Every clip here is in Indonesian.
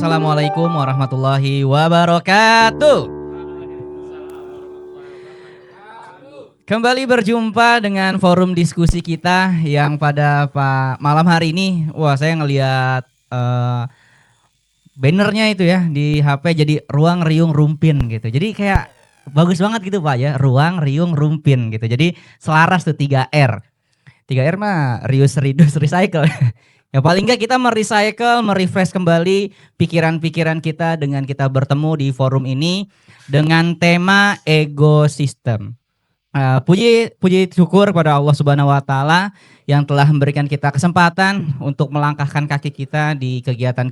Assalamualaikum warahmatullahi wabarakatuh. Kembali berjumpa dengan forum diskusi kita yang pada malam hari ini, wah saya ngelihat bannernya itu ya di HP jadi Ruang Riung Rumpin gitu. Jadi kayak bagus banget gitu Pak ya, Ruang Riung Rumpin gitu. Jadi selaras tuh 3R. 3R mah reuse, reduce, recycle. Ya paling enggak kita merecycle, merefresh kembali pikiran-pikiran kita dengan kita bertemu di forum ini dengan tema ekosistem. Puji syukur kepada Allah Subhanahu wa taala yang telah memberikan kita kesempatan untuk melangkahkan kaki kita di kegiatan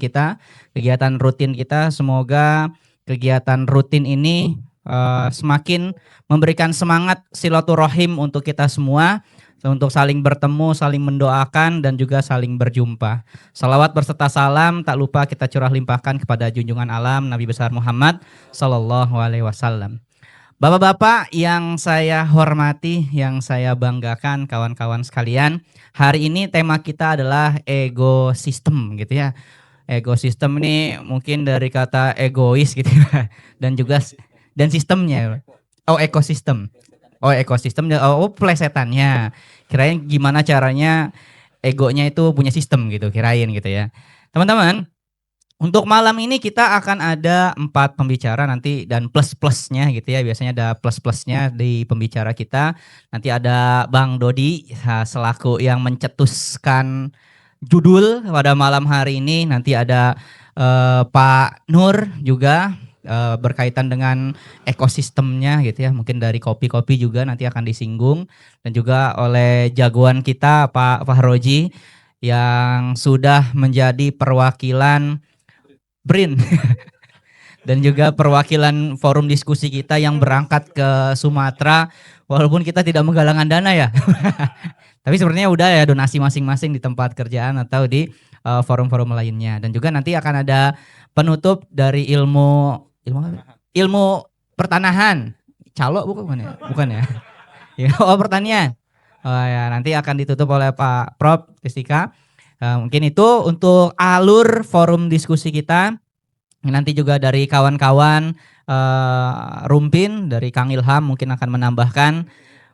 rutin kita. Semoga kegiatan rutin ini semakin memberikan semangat silaturahim untuk kita semua, untuk saling bertemu, saling mendoakan dan juga saling berjumpa. Salawat berserta salam tak lupa kita curah limpahkan kepada junjungan alam Nabi besar Muhammad sallallahu alaihi wasallam. Bapak-bapak yang saya hormati, yang saya banggakan, kawan-kawan sekalian, hari ini tema kita adalah ekosistem gitu ya. Ekosistem ini mungkin dari kata egois gitu ya, dan juga dan sistemnya. Oh, ekosistem. Oh, ekosistemnya. Oh, plesetannya. Kirain gimana caranya egonya itu punya sistem gitu, kirain gitu ya. Teman-teman, untuk malam ini kita akan ada 4 pembicara nanti dan plus-plusnya gitu ya. Biasanya ada plus-plusnya di pembicara kita. Nanti ada Bang Dodi selaku yang mencetuskan judul pada malam hari ini. Nanti ada Pak Nur juga berkaitan dengan ekosistemnya gitu ya. Mungkin dari kopi-kopi juga nanti akan disinggung. Dan juga oleh jagoan kita Pak Fahroji yang sudah menjadi perwakilan BRIN dan juga perwakilan forum diskusi kita yang berangkat ke Sumatera walaupun kita tidak menggalangan dana ya. Tapi sebenarnya udah ya donasi masing-masing di tempat kerjaan atau di forum-forum lainnya. Dan juga nanti akan ada penutup dari ilmu pertanahan. Calo bukan ya? Bukan ya? Oh, pertanian. Oh ya, nanti akan ditutup oleh Pak Prof. Tistika. Mungkin itu untuk alur forum diskusi kita. Nanti juga dari kawan-kawan Rumpin dari Kang Ilham mungkin akan menambahkan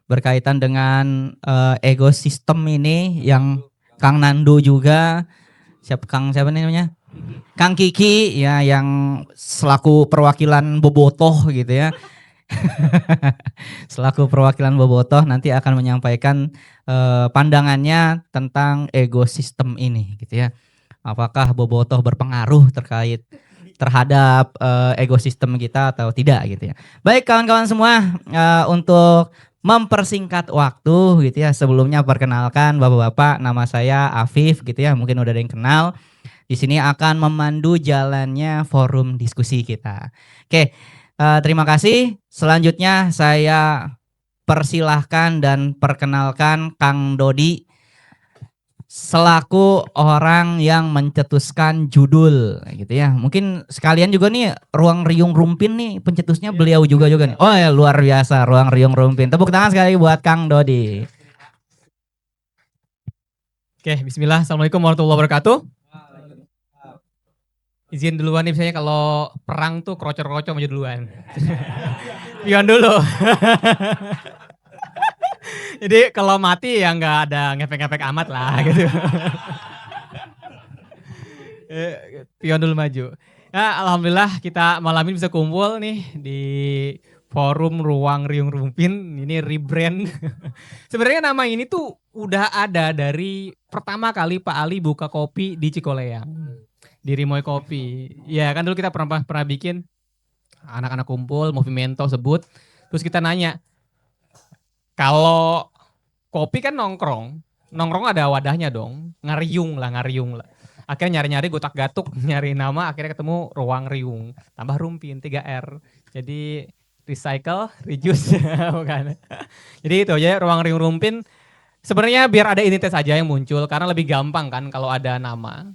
berkaitan dengan ekosistem ini yang Kang Nando juga siapa namanya? Kang Kiki ya yang selaku perwakilan Bobotoh gitu ya. Selaku perwakilan Bobotoh nanti akan menyampaikan pandangannya tentang ekosistem ini gitu ya. Apakah Bobotoh berpengaruh terhadap ekosistem kita atau tidak gitu ya. Baik kawan-kawan semua, untuk mempersingkat waktu gitu ya, sebelumnya perkenalkan Bapak-bapak, nama saya Afif gitu ya, mungkin udah ada yang kenal. Di sini akan memandu jalannya forum diskusi kita. Oke, terima kasih. Selanjutnya saya persilahkan dan perkenalkan Kang Dodi selaku orang yang mencetuskan judul gitu ya. Mungkin sekalian juga nih Ruang Riung Rumpin nih pencetusnya beliau juga nih. Oh ya luar biasa Ruang Riung Rumpin. Tepuk tangan sekali buat Kang Dodi. Oke, bismillah. Assalamualaikum warahmatullahi wabarakatuh. Izin duluan nih misalnya kalau perang tuh krocor-krocor maju duluan. Pion dulu. Jadi kalau mati ya nggak ada ngefek-ngefek amat lah gitu. Pion dulu maju. Ya, alhamdulillah kita malam ini bisa kumpul nih di forum Ruang Riung Rumpin. Ini rebrand. Sebenarnya nama ini tuh udah ada dari pertama kali Pak Ali buka kopi di Cikoleang. Di Rimoy Kopi. Ya kan dulu kita pernah bikin anak-anak kumpul, Movimento sebut. Terus kita nanya, kalau kopi kan nongkrong ada wadahnya dong, ngariung lah. Akhirnya nyari-nyari gotak-gatuk, nyari nama, akhirnya ketemu Ruang Riung. Tambah Rumpin, 3R. Jadi recycle, reduce, bukan. Jadi itu aja Ruang Riung Rumpin. Sebenarnya biar ada identitas aja yang muncul, karena lebih gampang kan kalau ada nama.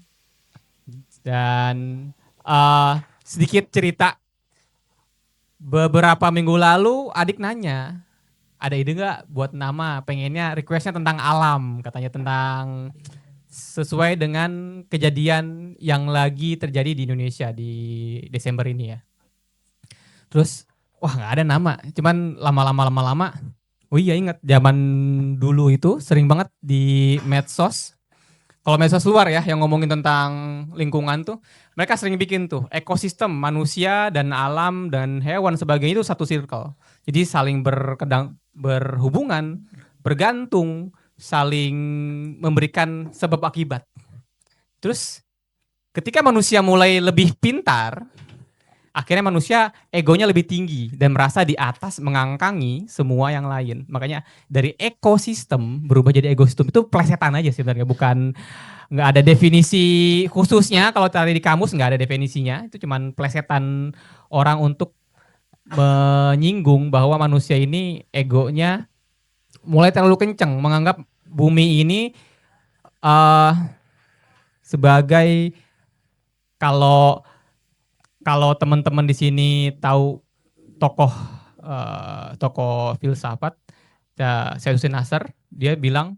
Dan sedikit cerita, beberapa minggu lalu adik nanya, ada ide nggak buat nama, pengennya requestnya tentang alam, katanya tentang sesuai dengan kejadian yang lagi terjadi di Indonesia di Desember ini ya. Terus wah nggak ada nama, cuman lama-lama, oh iya ingat zaman dulu itu sering banget di medsos. Kalau medsos luar ya yang ngomongin tentang lingkungan tuh, mereka sering bikin tuh ekosistem manusia dan alam dan hewan sebagainya itu satu circle. Jadi saling berhubungan, bergantung, saling memberikan sebab akibat. Terus ketika manusia mulai lebih pintar, akhirnya manusia egonya lebih tinggi dan merasa di atas mengangkangi semua yang lain. Makanya dari ekosistem berubah jadi ekosistem itu plesetan aja sebenarnya, bukan nggak ada definisi khususnya. Kalau tadi di kamus nggak ada definisinya, itu cuman plesetan orang untuk menyinggung bahwa manusia ini egonya mulai terlalu kenceng, menganggap bumi ini sebagai kalau kalau teman-teman di sini tahu tokoh tokoh filsafat Syaikhul Nasr, dia bilang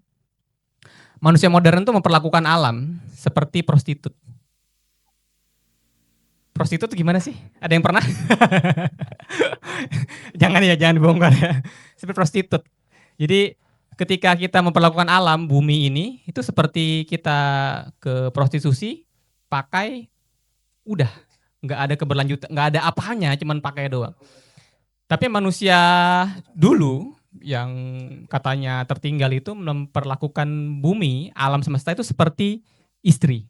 manusia modern tuh memperlakukan alam seperti prostitut. Prostitut gimana sih? Ada yang pernah? jangan dibongkar ya. Seperti prostitut. Jadi ketika kita memperlakukan alam bumi ini itu seperti kita ke prostitusi, pakai, udah nggak ada keberlanjutan, nggak ada apanya, cuman pakai doang. Tapi manusia dulu yang katanya tertinggal itu memperlakukan bumi, alam semesta itu seperti istri.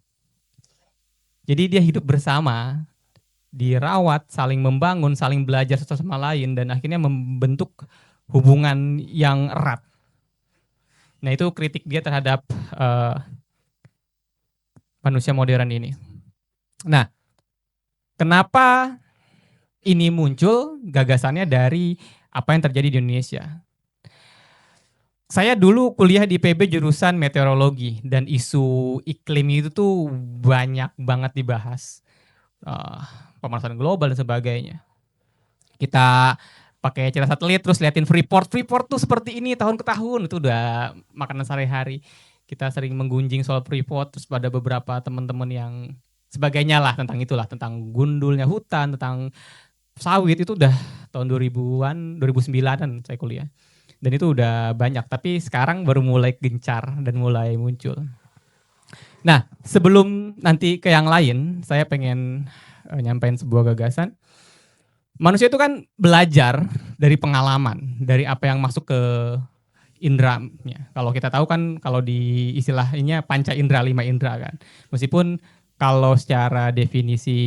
Jadi dia hidup bersama, dirawat, saling membangun, saling belajar satu sama lain, dan akhirnya membentuk hubungan yang erat. Nah itu kritik dia terhadap manusia modern ini. Nah, kenapa ini muncul gagasannya dari apa yang terjadi di Indonesia? Saya dulu kuliah di PB jurusan meteorologi dan isu iklim itu tuh banyak banget dibahas. Pemanasan global dan sebagainya. Kita pakai cara satelit terus liatin Freeport tuh seperti ini tahun ke tahun, itu udah makanan sehari-hari. Kita sering menggunjing soal Freeport, terus pada beberapa teman-teman yang sebagainya lah tentang itulah, tentang gundulnya hutan, tentang sawit itu udah tahun 2000-an, 2009-an saya kuliah. Dan itu udah banyak, tapi sekarang baru mulai gencar dan mulai muncul. Nah, sebelum nanti ke yang lain, saya pengen nyampein sebuah gagasan. Manusia itu kan belajar dari pengalaman, dari apa yang masuk ke indranya. Kalau kita tahu kan, kalau di istilahnya panca indera, 5 indera kan. Meskipun kalau secara definisi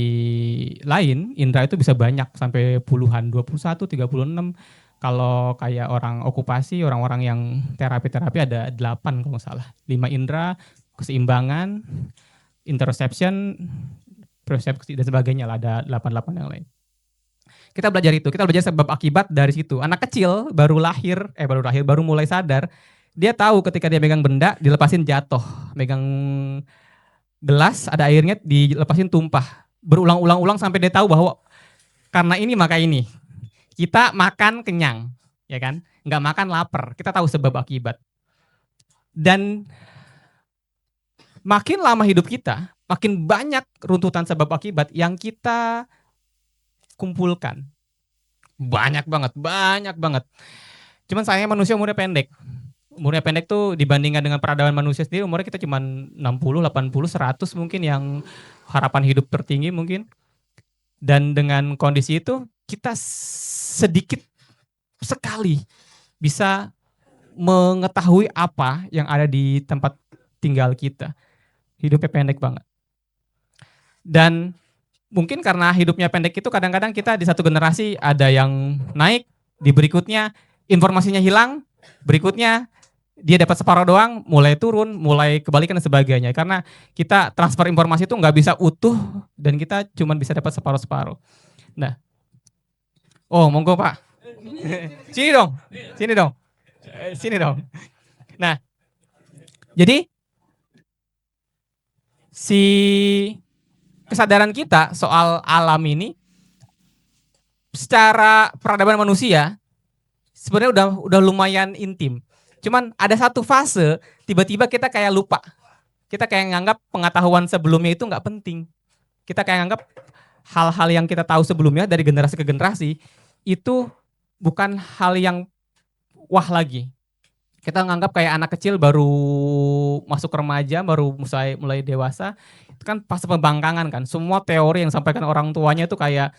lain, indera itu bisa banyak sampai puluhan, 21, 36. Kalau kayak orang okupasi, orang-orang yang terapi-terapi ada 8 kalau nggak salah. 5 indera, keseimbangan, interoception, persepsi dan sebagainya lah, ada 88 yang lain. Kita belajar itu, kita belajar sebab akibat dari situ. Anak kecil baru mulai sadar, dia tahu ketika dia megang benda, dilepasin jatuh. Megang gelas, ada airnya, dilepasin tumpah. Berulang-ulang sampai dia tahu bahwa karena ini maka ini. Kita makan kenyang, ya kan? Nggak makan lapar, kita tahu sebab akibat. Dan makin lama hidup kita, makin banyak runtutan sebab akibat yang kita kumpulkan. Banyak banget. Cuman sayangnya manusia umurnya pendek. Umurnya pendek tuh dibandingkan dengan peradaban manusia sendiri, umurnya kita cuma 60, 80, 100 mungkin yang harapan hidup tertinggi mungkin. Dan dengan kondisi itu, kita sedikit sekali bisa mengetahui apa yang ada di tempat tinggal kita. Hidupnya pendek banget. Dan mungkin karena hidupnya pendek itu kadang-kadang kita di satu generasi ada yang naik, di berikutnya informasinya hilang, berikutnya dia dapat separuh doang, mulai turun, mulai kebalikan dan sebagainya. Karena kita transfer informasi itu nggak bisa utuh dan kita cuma bisa dapat separuh-separuh. Nah, oh monggo Pak, sini dong. Nah, jadi si kesadaran kita soal alam ini secara peradaban manusia sebenarnya udah lumayan intim. Cuman ada satu fase tiba-tiba kita kayak lupa. Kita kayak nganggap pengetahuan sebelumnya itu nggak penting. Kita kayak nganggap hal-hal yang kita tahu sebelumnya dari generasi ke generasi itu bukan hal yang wah lagi. Kita nganggap kayak anak kecil baru masuk remaja, baru mulai dewasa, itu kan fase pembangkangan kan. Semua teori yang disampaikan orang tuanya itu kayak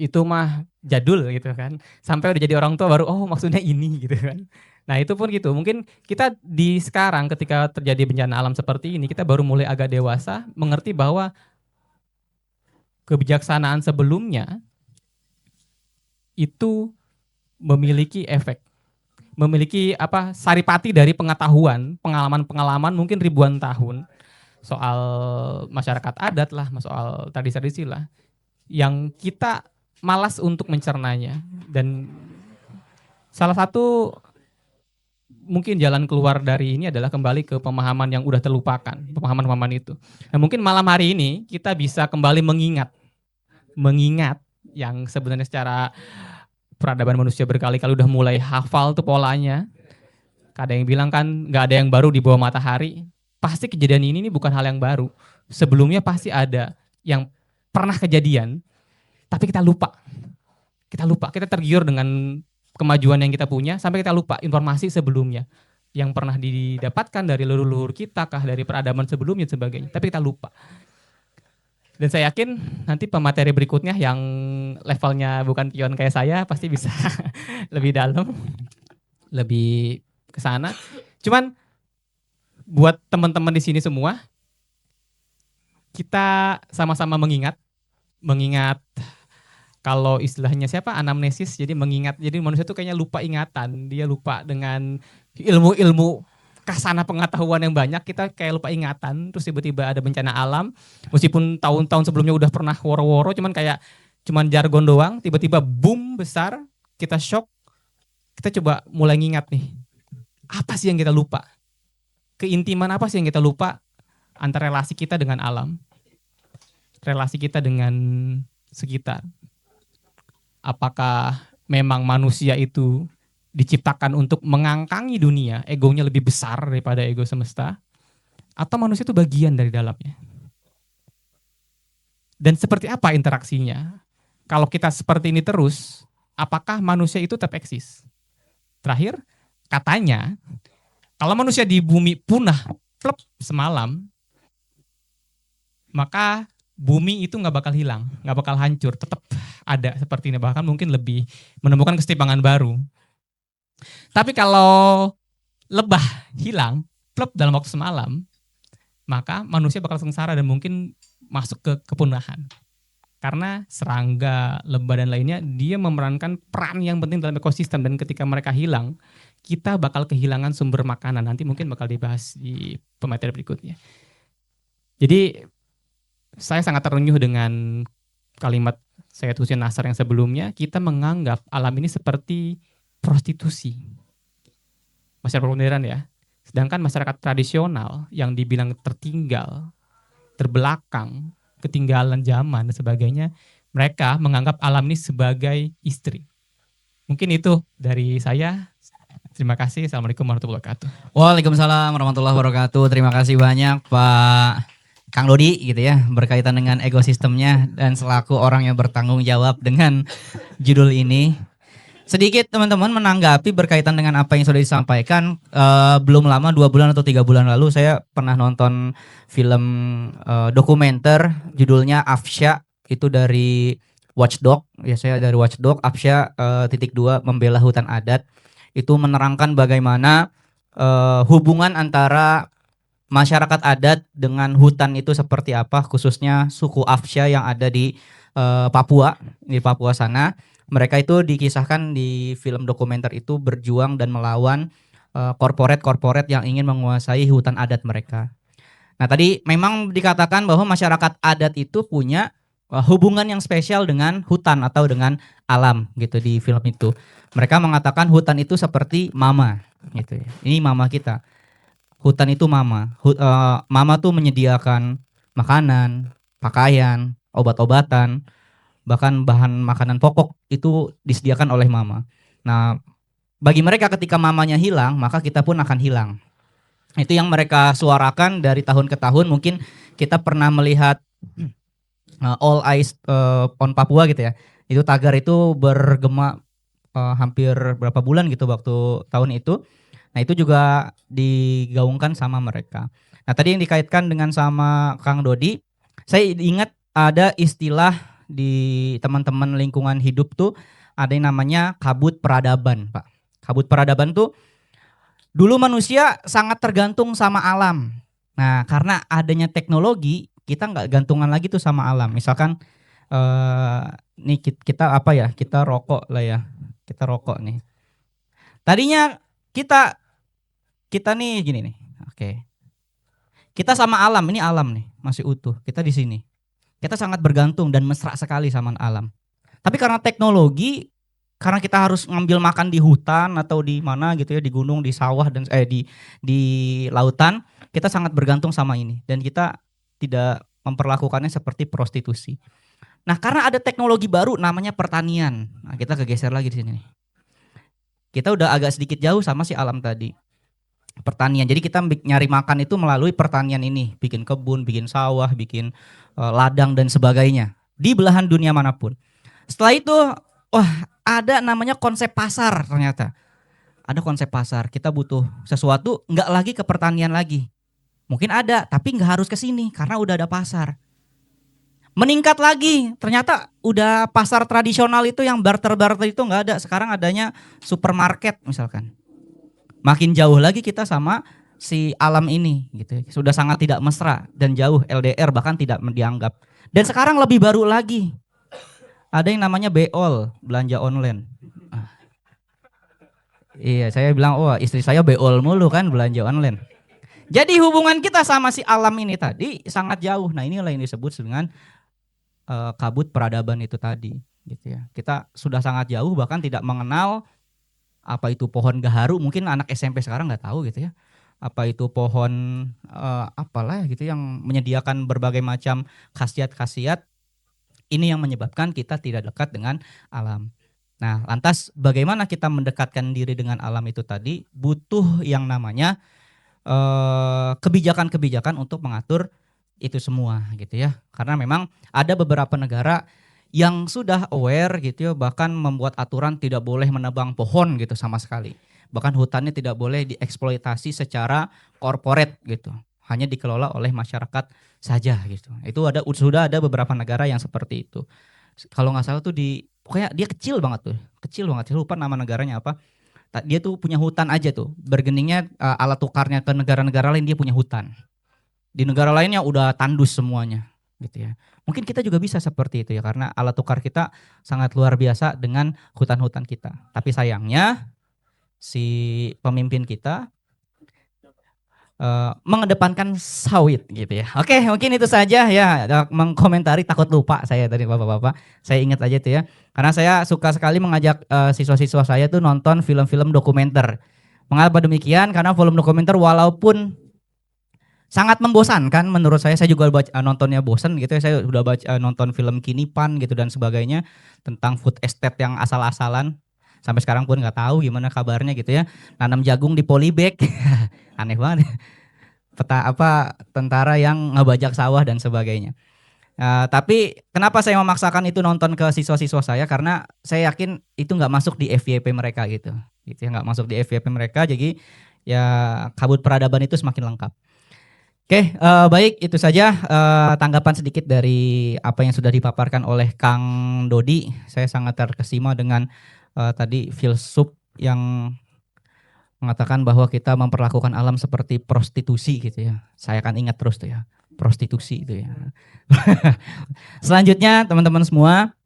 itu mah jadul gitu kan. Sampai udah jadi orang tua baru oh maksudnya ini gitu kan. Nah itu pun gitu. Mungkin kita di sekarang ketika terjadi bencana alam seperti ini, kita baru mulai agak dewasa mengerti bahwa kebijaksanaan sebelumnya itu memiliki efek, memiliki saripati dari pengetahuan, pengalaman-pengalaman mungkin ribuan tahun soal masyarakat adat lah, soal tradisi-tradisi lah, yang kita malas untuk mencernanya. Dan salah satu mungkin jalan keluar dari ini adalah kembali ke pemahaman yang udah terlupakan, pemahaman-pemahaman itu. Nah mungkin malam hari ini kita bisa kembali mengingat yang sebenarnya secara peradaban manusia berkali-kali udah mulai hafal tuh polanya. Ada yang bilang kan nggak ada yang baru di bawah matahari. Pasti kejadian ini bukan hal yang baru. Sebelumnya pasti ada yang pernah kejadian, tapi kita lupa. Kita tergiur dengan kemajuan yang kita punya, sampai kita lupa informasi sebelumnya. Yang pernah didapatkan dari leluhur kita, kah dari peradaban sebelumnya, sebagainya. Tapi kita lupa. Dan saya yakin nanti pemateri berikutnya yang levelnya bukan pion kayak saya pasti bisa lebih dalam, lebih ke sana. Cuman buat teman-teman di sini semua, kita sama-sama mengingat kalau istilahnya siapa anamnesis, jadi mengingat. Jadi manusia tuh kayaknya lupa ingatan, dia lupa dengan ilmu-ilmu kasana pengetahuan yang banyak, kita kayak lupa ingatan, terus tiba-tiba ada bencana alam, meskipun tahun-tahun sebelumnya udah pernah woro-woro, cuman jargon doang, tiba-tiba boom besar, kita shock, kita coba mulai ngingat nih, apa sih yang kita lupa? Keintiman apa sih yang kita lupa antara relasi kita dengan alam, relasi kita dengan sekitar? Apakah memang manusia itu diciptakan untuk mengangkangi dunia, egonya lebih besar daripada ego semesta, atau manusia itu bagian dari dalamnya? Dan seperti apa interaksinya? Kalau kita seperti ini terus, apakah manusia itu tetap eksis? Terakhir, katanya, kalau manusia di bumi punah plep semalam, maka bumi itu nggak bakal hilang, nggak bakal hancur, tetap ada seperti ini, bahkan mungkin lebih menemukan kesetimbangan baru. Tapi kalau lebah hilang, plep dalam waktu semalam, maka manusia bakal sengsara dan mungkin masuk ke kepunahan. Karena serangga, lebah dan lainnya, dia memerankan peran yang penting dalam ekosistem, dan ketika mereka hilang, kita bakal kehilangan sumber makanan. Nanti mungkin bakal dibahas di pemateri berikutnya. Jadi saya sangat terenyuh dengan kalimat Sayyid Hussein Nasr yang sebelumnya, kita menganggap alam ini seperti prostitusi. Masyarakat modern ya. Sedangkan masyarakat tradisional yang dibilang tertinggal, terbelakang, ketinggalan zaman dan sebagainya, mereka menganggap alam ini sebagai istri. Mungkin itu dari saya. Terima kasih. Assalamualaikum warahmatullahi wabarakatuh. Waalaikumsalam warahmatullahi wabarakatuh. Terima kasih banyak Pak Kang Dodi gitu ya, berkaitan dengan ekosistemnya dan selaku orang yang bertanggung jawab dengan judul ini. Sedikit teman-teman menanggapi berkaitan dengan apa yang sudah disampaikan. Belum lama 2 bulan atau 3 bulan lalu saya pernah nonton film dokumenter judulnya Afsha, itu dari Watchdog. Ya, saya dari Watchdog. Afsha _2 membela hutan adat. Itu menerangkan bagaimana hubungan antara masyarakat adat dengan hutan itu seperti apa, khususnya suku Afsha yang ada di Papua sana. Mereka itu dikisahkan di film dokumenter itu berjuang dan melawan korporat-korporat yang ingin menguasai hutan adat mereka. Nah, tadi memang dikatakan bahwa masyarakat adat itu punya hubungan yang spesial dengan hutan atau dengan alam gitu di film itu. Mereka mengatakan hutan itu seperti mama gitu ya. Ini mama kita. Hutan itu mama. Mama tuh menyediakan makanan, pakaian, obat-obatan, bahkan bahan makanan pokok itu disediakan oleh mama. Nah, bagi mereka ketika mamanya hilang, maka kita pun akan hilang. Itu yang mereka suarakan dari tahun ke tahun. Mungkin kita pernah melihat All Eyes on Papua gitu ya. Itu tagar itu bergema hampir berapa bulan gitu waktu tahun itu. Nah itu juga digaungkan sama mereka. Nah tadi yang dikaitkan dengan sama Kang Dodi, saya ingat ada istilah di teman-teman lingkungan hidup tuh ada yang namanya kabut peradaban, Pak. Kabut peradaban tuh dulu manusia sangat tergantung sama alam. Nah karena adanya teknologi kita nggak gantungan lagi tuh sama alam. Misalkan nih kita apa ya? Kita rokok lah ya. Kita rokok nih. Tadinya kita kita nih gini nih. Oke. Kita sama alam, ini alam nih, masih utuh. Kita di sini. Kita sangat bergantung dan mesra sekali sama alam. Tapi karena teknologi, karena kita harus ngambil makan di hutan atau di mana gitu ya, di gunung, di sawah dan di lautan, kita sangat bergantung sama ini dan kita tidak memperlakukannya seperti prostitusi. Nah, karena ada teknologi baru namanya pertanian. Nah, kita kegeser lagi di sini nih. Kita udah agak sedikit jauh sama si alam tadi. Pertanian. Jadi kita nyari makan itu melalui pertanian ini, bikin kebun, bikin sawah, bikin ladang dan sebagainya di belahan dunia manapun. Setelah itu, wah ada namanya konsep pasar ternyata. Ada konsep pasar. Kita butuh sesuatu, nggak lagi ke pertanian lagi. Mungkin ada, tapi nggak harus ke sini karena udah ada pasar. Meningkat lagi, ternyata udah pasar tradisional itu yang barter-barter itu nggak ada. Sekarang adanya supermarket misalkan. Makin jauh lagi kita sama si alam ini gitu. Sudah sangat tidak mesra dan jauh LDR bahkan tidak dianggap. Dan sekarang lebih baru lagi. Ada yang namanya beol, belanja online. Iya, saya bilang, "Oh, istri saya beol mulu kan belanja online." Jadi hubungan kita sama si alam ini tadi sangat jauh. Nah, inilah yang disebut dengan kabut peradaban itu tadi gitu ya. Kita sudah sangat jauh bahkan tidak mengenal apa itu pohon gaharu, mungkin anak SMP sekarang nggak tahu gitu ya. Apa itu pohon apalah gitu yang menyediakan berbagai macam khasiat-khasiat. Ini yang menyebabkan kita tidak dekat dengan alam. Nah, lantas bagaimana kita mendekatkan diri dengan alam itu tadi? Butuh yang namanya kebijakan-kebijakan untuk mengatur itu semua gitu ya. Karena memang ada beberapa negara yang sudah aware gitu ya, bahkan membuat aturan tidak boleh menebang pohon gitu sama sekali. Bahkan hutannya tidak boleh dieksploitasi secara corporate gitu. Hanya dikelola oleh masyarakat saja gitu. Itu sudah ada beberapa negara yang seperti itu. Kalau nggak salah tuh pokoknya dia kecil banget tuh. Kecil banget, saya lupa nama negaranya apa. Dia tuh punya hutan aja tuh. Bergeningnya alat tukarnya ke negara-negara lain dia punya hutan. Di negara lainnya udah tandus semuanya gitu ya. Mungkin kita juga bisa seperti itu ya karena alat tukar kita sangat luar biasa dengan hutan-hutan kita. Tapi sayangnya si pemimpin kita mengedepankan sawit gitu ya. Oke, mungkin itu saja ya, mengkomentari takut lupa saya tadi Bapak-bapak. Saya ingat aja tuh ya. Karena saya suka sekali mengajak siswa-siswa saya tuh nonton film-film dokumenter. Mengapa demikian? Karena film dokumenter walaupun sangat membosankan menurut saya juga nontonnya bosan gitu ya. Saya udah nonton film Kinipan gitu dan sebagainya tentang food estate yang asal-asalan. Sampai sekarang pun nggak tahu gimana kabarnya gitu ya. Nanam jagung di polybag. Aneh banget. Tentara yang ngebajak sawah dan sebagainya. Tapi kenapa saya memaksakan itu nonton ke siswa-siswa saya? Karena saya yakin itu nggak masuk di FYP mereka gitu ya, nggak masuk di FYP mereka. Jadi ya kabut peradaban itu semakin lengkap. Oke, baik itu saja tanggapan sedikit dari apa yang sudah dipaparkan oleh Kang Dodi. Saya sangat terkesima dengan tadi filsuf yang mengatakan bahwa kita memperlakukan alam seperti prostitusi gitu ya. Saya akan ingat terus tuh ya, prostitusi itu ya. Selanjutnya teman-teman semua,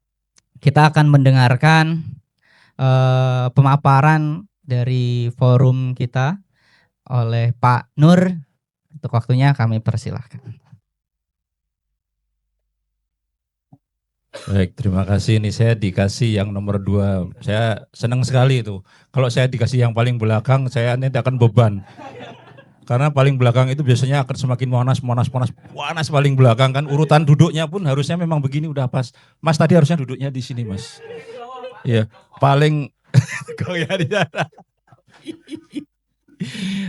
kita akan mendengarkan pemaparan dari forum kita oleh Pak Nur. Untuk waktunya kami persilahkan. Baik, terima kasih. Ini saya dikasih yang nomor 2. Saya senang sekali itu. Kalau saya dikasih yang paling belakang, saya nanti akan beban. Karena paling belakang itu biasanya akan semakin panas paling belakang kan. Urutan duduknya pun harusnya memang begini udah pas. Mas tadi harusnya duduknya di sini, Mas. Iya, paling goyah di sana.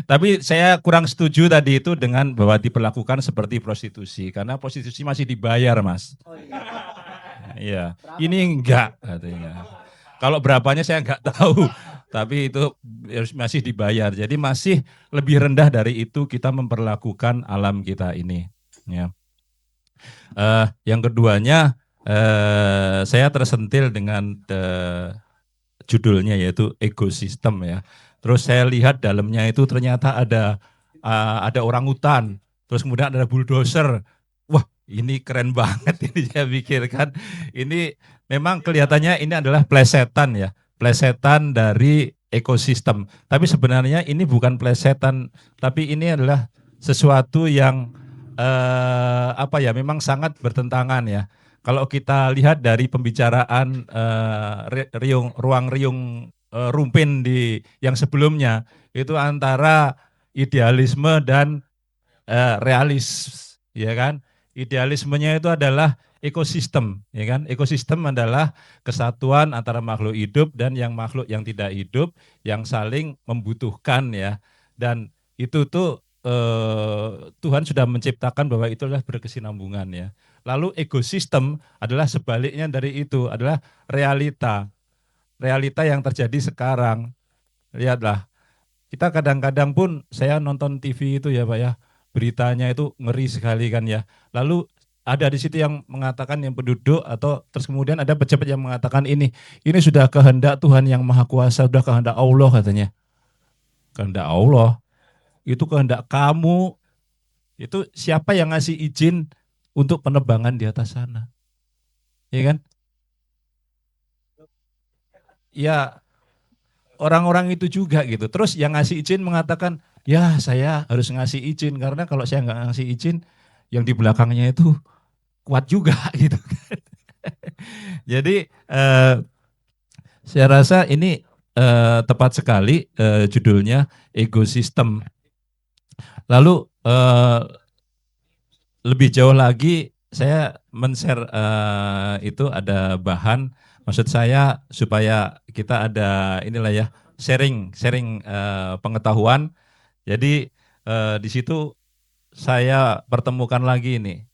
Tapi saya kurang setuju tadi itu dengan bahwa diperlakukan seperti prostitusi karena prostitusi masih dibayar, Mas. Iya, ini enggak katanya. Kalau berapanya saya enggak tahu, tapi itu masih dibayar. Jadi masih lebih rendah dari itu kita memperlakukan alam kita ini. Ya. Yang keduanya, saya tersentil dengan judulnya yaitu ekosistem ya. Terus saya lihat dalamnya itu ternyata ada orang hutan, terus kemudian ada bulldozer. Wah, ini keren banget ini saya pikirkan. Ini memang kelihatannya ini adalah plesetan ya, plesetan dari ekosistem. Tapi sebenarnya ini bukan plesetan, tapi ini adalah sesuatu yang apa ya, memang sangat bertentangan ya. Kalau kita lihat dari pembicaraan ruang riung Rumpin di yang sebelumnya itu antara idealisme dan realis, ya kan? Idealismenya itu adalah ekosistem, ya kan? Ekosistem adalah kesatuan antara makhluk hidup dan yang makhluk yang tidak hidup yang saling membutuhkan ya. Dan itu tuh Tuhan sudah menciptakan bahwa itu adalah berkesinambungan ya. Lalu ekosistem adalah sebaliknya dari itu, adalah realita. Realita yang terjadi sekarang. Lihatlah, kita kadang-kadang pun saya nonton TV itu ya Pak ya, beritanya itu ngeri sekali kan ya. Lalu ada di situ yang mengatakan yang penduduk atau terus kemudian ada pejabat yang mengatakan ini sudah kehendak Tuhan yang Maha Kuasa, sudah kehendak Allah katanya. Kehendak Allah, itu kehendak kamu, itu siapa yang ngasih izin untuk penerbangan di atas sana? Ya kan? Ya orang-orang itu juga gitu. Terus yang ngasih izin mengatakan, ya saya harus ngasih izin karena kalau saya nggak ngasih izin, yang di belakangnya itu kuat juga gitu. Jadi saya rasa ini tepat sekali judulnya ekosistem. Lalu lebih jauh lagi saya men-share itu ada bahan, maksud saya supaya kita ada inilah ya sharing pengetahuan. Jadi di situ saya pertemukan lagi ini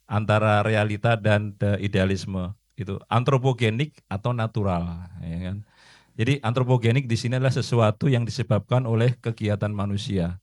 antara realita dan idealisme itu antropogenik atau natural, ya kan? Jadi antropogenik di sini adalah sesuatu yang disebabkan oleh kegiatan manusia.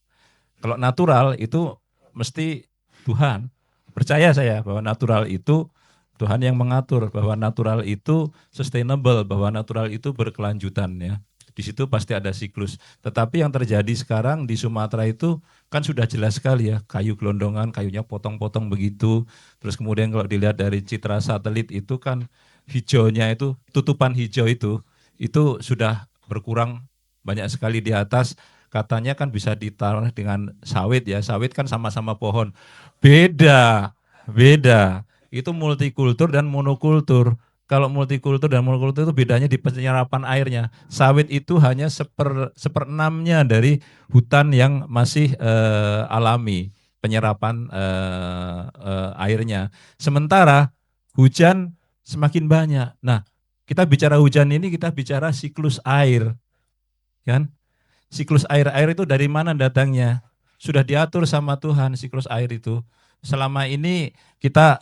Kalau natural itu mesti Tuhan. Percaya saya bahwa natural itu Tuhan yang mengatur, bahwa natural itu sustainable, bahwa natural itu berkelanjutan ya. Di situ pasti ada siklus. Tetapi yang terjadi sekarang di Sumatera itu kan sudah jelas sekali ya, kayu gelondongan, kayunya potong-potong begitu. Terus kemudian kalau dilihat dari citra satelit itu kan hijaunya itu, tutupan hijau itu sudah berkurang banyak sekali di atas. Katanya kan bisa ditaruh dengan sawit ya, sawit kan sama-sama pohon. Beda, beda. Itu multikultur dan monokultur. Kalau multikultur dan monokultur itu bedanya di penyerapan airnya. Sawit itu hanya seperenamnya dari hutan yang masih alami penyerapan airnya. Sementara hujan semakin banyak. Nah, kita bicara hujan ini kita bicara siklus air, kan? Siklus air itu dari mana datangnya? Sudah diatur sama Tuhan siklus air itu. Selama ini kita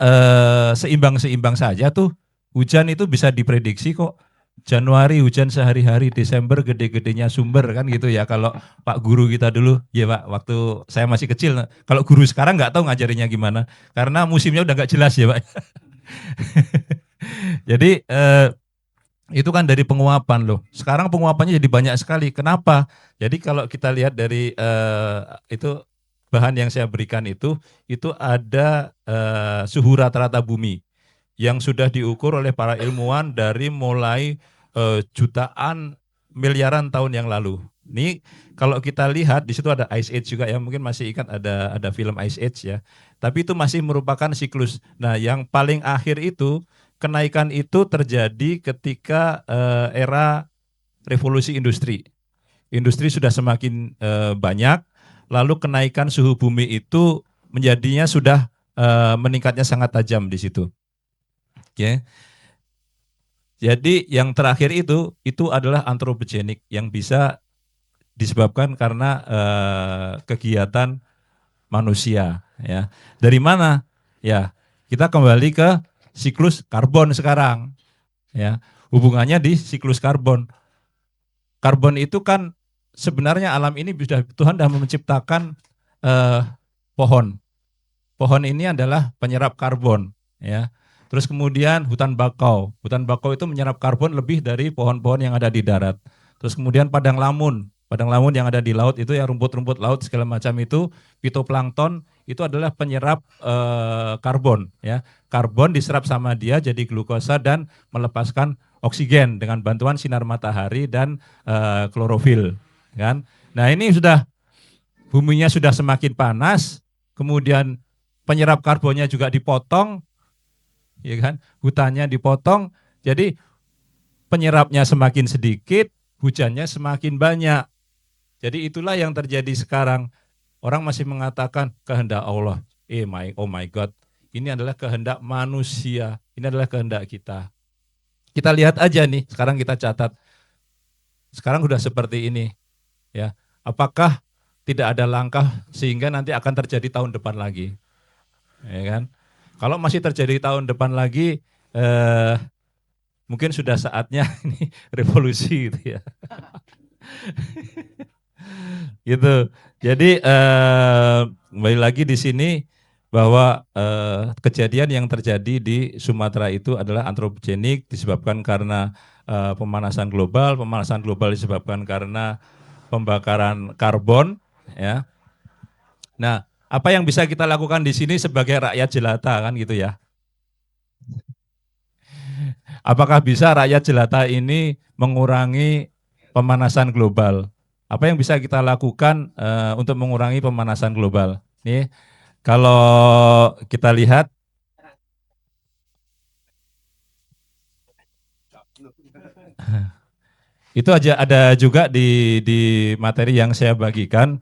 seimbang-seimbang saja tuh. Hujan itu bisa diprediksi kok. Januari hujan sehari-hari, Desember gede-gedenya sumber kan gitu ya. Kalau Pak Guru kita dulu, ya Pak, waktu saya masih kecil. Kalau guru sekarang nggak tahu ngajarinya gimana. Karena musimnya udah nggak jelas ya Pak. Jadi itu kan dari penguapan loh. Sekarang penguapannya jadi banyak sekali. Kenapa? Jadi kalau kita lihat dari itu bahan yang saya berikan itu ada suhu rata-rata bumi yang sudah diukur oleh para ilmuwan dari mulai jutaan miliaran tahun yang lalu. Ini kalau kita lihat di situ ada Ice Age juga ya, mungkin masih ingat ada film Ice Age ya. Tapi itu masih merupakan siklus. Nah, yang paling akhir itu kenaikan itu terjadi ketika era revolusi industri. Industri sudah semakin banyak, lalu kenaikan suhu bumi itu menjadinya sudah meningkatnya sangat tajam di situ. Oke. Jadi yang terakhir itu adalah antropogenik yang bisa disebabkan karena kegiatan manusia. Ya, dari mana? Ya, kita kembali ke siklus karbon sekarang. Ya, hubungannya di siklus karbon. Karbon itu kan sebenarnya alam ini Tuhan sudah menciptakan pohon. Pohon ini adalah penyerap karbon, ya. Terus kemudian hutan bakau. Hutan bakau itu menyerap karbon lebih dari pohon-pohon yang ada di darat. Terus kemudian padang lamun. Padang lamun yang ada di laut itu ya rumput-rumput laut segala macam itu, fitoplankton itu adalah penyerap karbon, ya. Karbon diserap sama dia jadi glukosa dan melepaskan oksigen dengan bantuan sinar matahari dan klorofil, kan. Nah, ini sudah buminya sudah semakin panas, kemudian penyerap karbonnya juga dipotong, ya kan? Hutannya dipotong, jadi penyerapnya semakin sedikit, hujannya semakin banyak. Jadi itulah yang terjadi sekarang. Orang masih mengatakan kehendak Allah. Oh my God, ini adalah kehendak manusia, ini adalah kehendak kita. Kita lihat aja nih, sekarang kita catat. Sekarang sudah seperti ini, ya. Apakah tidak ada langkah sehingga nanti akan terjadi tahun depan lagi? Ya kan? Kalau masih terjadi tahun depan lagi, mungkin sudah saatnya ini revolusi gitu ya. Gitu. Jadi kembali lagi di sini bahwa kejadian yang terjadi di Sumatera itu adalah antropogenik disebabkan karena pemanasan global. Pemanasan global disebabkan karena pembakaran karbon, ya. Nah, apa yang bisa kita lakukan di sini sebagai rakyat jelata kan gitu ya? Apakah bisa rakyat jelata ini mengurangi pemanasan global? Apa yang bisa kita lakukan untuk mengurangi pemanasan global? Nih, kalau kita lihat itu aja ada juga di materi yang saya bagikan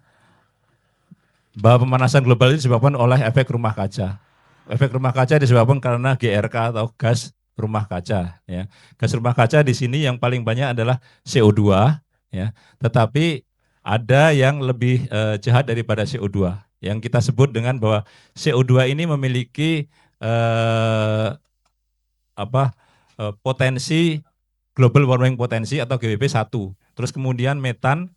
bahwa pemanasan global itu disebabkan oleh efek rumah kaca. Efek rumah kaca disebabkan karena GRK atau gas rumah kaca. Ya. Gas rumah kaca di sini yang paling banyak adalah CO2, ya. Tetapi ada yang lebih jahat daripada CO2, yang kita sebut dengan bahwa CO2 ini memiliki potensi global warming potensi atau GWP 1. Terus kemudian metan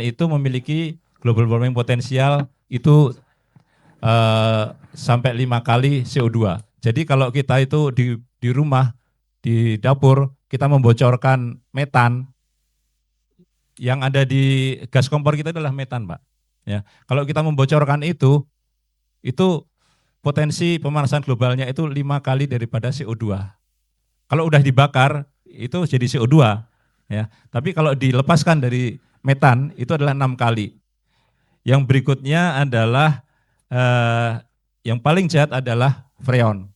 itu memiliki global warming potensial itu sampai 5 kali CO2. Jadi kalau kita itu di rumah, di dapur, kita membocorkan metan, yang ada di gas kompor kita adalah metan, Pak. Ya, kalau kita membocorkan itu potensi pemanasan globalnya itu 5 kali daripada CO2. Kalau udah dibakar, itu jadi CO2. Ya. Tapi kalau dilepaskan dari metan, itu adalah 6 kali. Yang berikutnya adalah yang paling jahat adalah freon.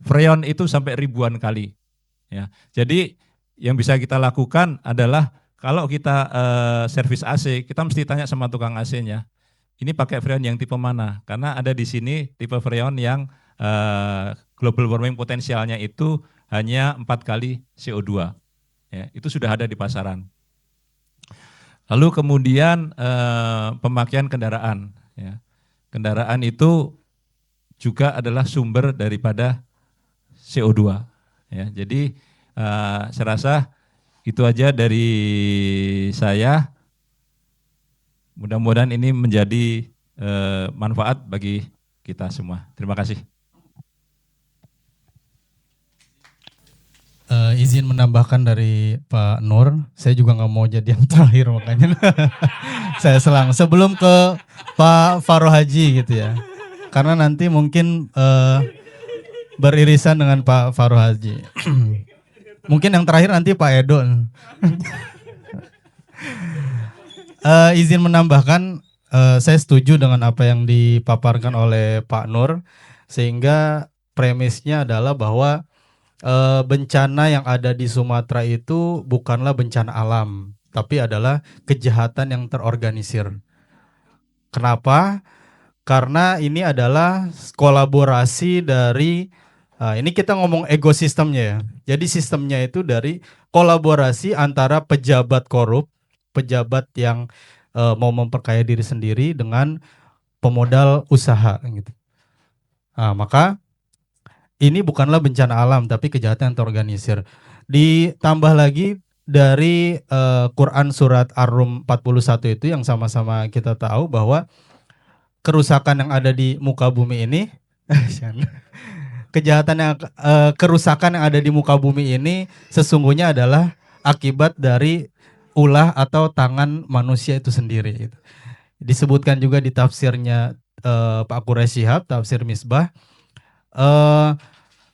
Freon itu sampai ribuan kali. Ya. Jadi yang bisa kita lakukan adalah kalau kita servis AC, kita mesti tanya sama tukang AC-nya, ini pakai freon yang tipe mana? Karena ada di sini tipe freon yang global warming potensialnya itu hanya 4 kali CO2. Ya, itu sudah ada di pasaran. Lalu kemudian pemakaian kendaraan. Ya. Kendaraan itu juga adalah sumber daripada CO2. Ya, jadi saya rasa itu aja dari saya. Mudah-mudahan ini menjadi manfaat bagi kita semua. Terima kasih. Izin menambahkan dari Pak Nur, saya juga nggak mau jadi yang terakhir makanya saya selang sebelum ke Pak Faro Haji gitu ya, karena nanti mungkin beririsan dengan Pak Faro Haji. Mungkin yang terakhir nanti Pak Edo. Izin menambahkan, saya setuju dengan apa yang dipaparkan oleh Pak Nur, sehingga premisnya adalah bahwa bencana yang ada di Sumatera itu bukanlah bencana alam, tapi adalah kejahatan yang terorganisir. Kenapa? Karena ini adalah kolaborasi dari, ini kita ngomong ekosistemnya ya. Jadi sistemnya itu dari kolaborasi antara pejabat korup, pejabat yang mau memperkaya diri sendiri dengan pemodal usaha gitu. Nah, maka ini bukanlah bencana alam tapi kejahatan yang terorganisir. Ditambah lagi dari Quran surat Ar-Rum 41 itu yang sama-sama kita tahu bahwa kerusakan yang ada di muka bumi ini kejahatan yang kerusakan yang ada di muka bumi ini sesungguhnya adalah akibat dari ulah atau tangan manusia itu sendiri gitu. Disebutkan juga di tafsirnya Pak Quraisy Shihab, tafsir Misbah,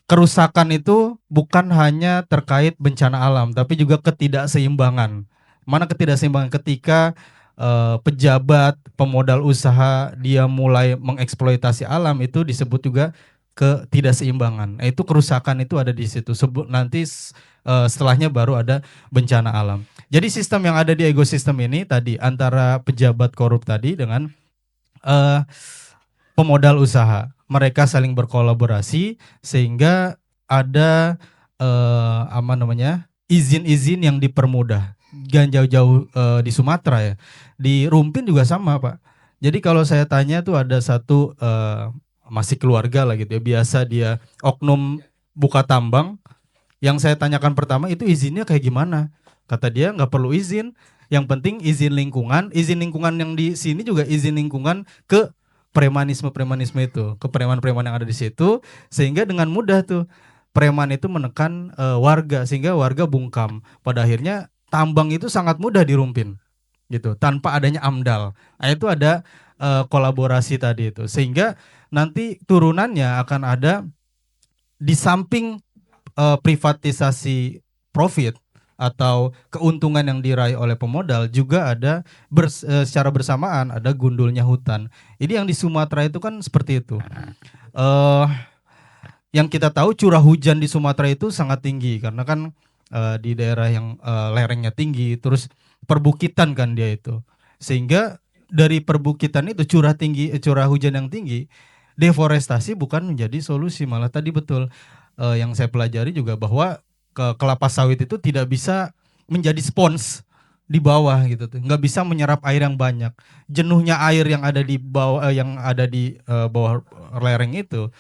kerusakan itu bukan hanya terkait bencana alam, tapi juga ketidakseimbangan. Mana ketidakseimbangan ketika pejabat, pemodal usaha dia mulai mengeksploitasi alam itu disebut juga ketidakseimbangan. Itu kerusakan itu ada di situ. Nanti setelahnya baru ada bencana alam. Jadi sistem yang ada di ekosistem ini tadi antara pejabat korup tadi dengan pemodal usaha, mereka saling berkolaborasi sehingga ada izin-izin yang dipermudah. Jangan jauh-jauh di Sumatera ya, di Rumpin juga sama Pak. Jadi kalau saya tanya tuh ada satu masih keluarga lah gitu ya, biasa dia oknum buka tambang. Yang saya tanyakan pertama itu izinnya kayak gimana? Kata dia nggak perlu izin, yang penting izin lingkungan yang di sini juga izin lingkungan ke premanisme itu, ke preman-preman yang ada di situ, sehingga dengan mudah tuh preman itu menekan warga sehingga warga bungkam. Pada akhirnya tambang itu sangat mudah dirumpin gitu tanpa adanya AMDAL. Nah, itu ada kolaborasi tadi itu sehingga nanti turunannya akan ada di samping privatisasi profit atau keuntungan yang diraih oleh pemodal juga ada secara bersamaan ada gundulnya hutan. Ini yang di Sumatera itu kan seperti itu. Yang kita tahu curah hujan di Sumatera itu sangat tinggi karena kan di daerah yang lerengnya tinggi, terus perbukitan kan dia itu. Sehingga dari perbukitan itu curah hujan yang tinggi, deforestasi bukan menjadi solusi, malah tadi betul yang saya pelajari juga bahwa kelapa sawit itu tidak bisa menjadi spons di bawah gitu tuh, nggak bisa menyerap air yang banyak. Jenuhnya air yang ada di bawah bawah lereng itu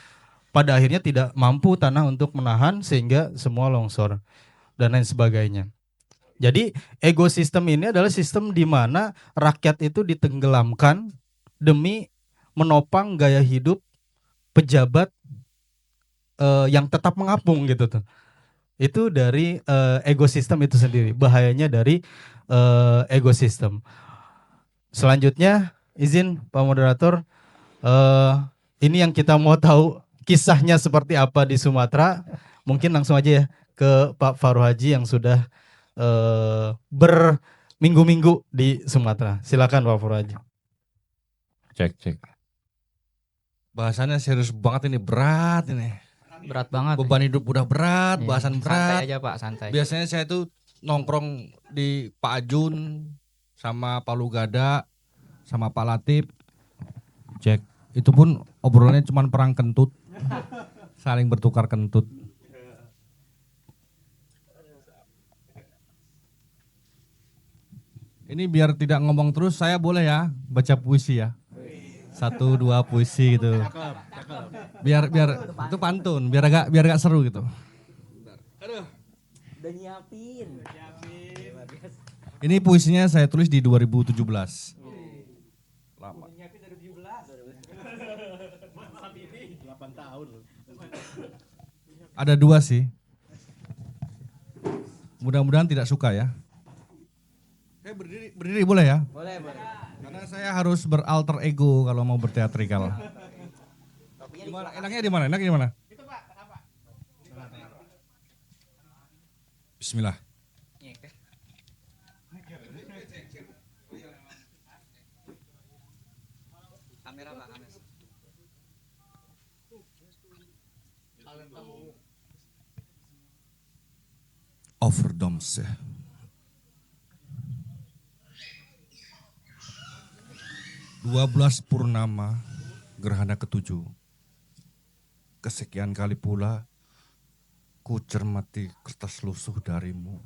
pada akhirnya tidak mampu tanah untuk menahan sehingga semua longsor dan lain sebagainya. Jadi ekosistem ini adalah sistem di mana rakyat itu ditenggelamkan demi menopang gaya hidup pejabat yang tetap mengapung gitu tuh. Itu dari ekosistem itu sendiri, bahayanya dari ekosistem. Selanjutnya izin Pak Moderator, ini yang kita mau tahu kisahnya seperti apa di Sumatera, mungkin langsung aja ya ke Pak Faru Haji yang sudah berminggu-minggu di Sumatera. Silakan Pak Faru Haji. Cek. Bahasannya serius banget ini, berat ini. Berat banget. Beban hidup udah berat, Iya. bahasan Santai berat. aja Pak, santai. Biasanya saya tuh nongkrong di Pak Ajun sama Pak Lugada sama Pak Latif. Cek. Itu pun obrolannya cuma perang kentut. Saling bertukar kentut. Ini biar tidak ngomong terus, saya boleh ya baca puisi ya. 1, 2 puisi gitu. Biar itu pantun, biar agak seru gitu. Udah nyiapin. Ini puisinya saya tulis di 2017. Lama. Ada 2 sih. Mudah-mudahan tidak suka ya. Saya berdiri boleh ya? Boleh. Karena saya harus beralter ego kalau mau berteatrikal. Gimana? Enaknya di mana? Enaknya di mana? Bismillah. Kamera Pak, kamera. Overdomse. "12 purnama gerhana ketujuh. Kesekian kali pula ku cermati kertas lusuh darimu.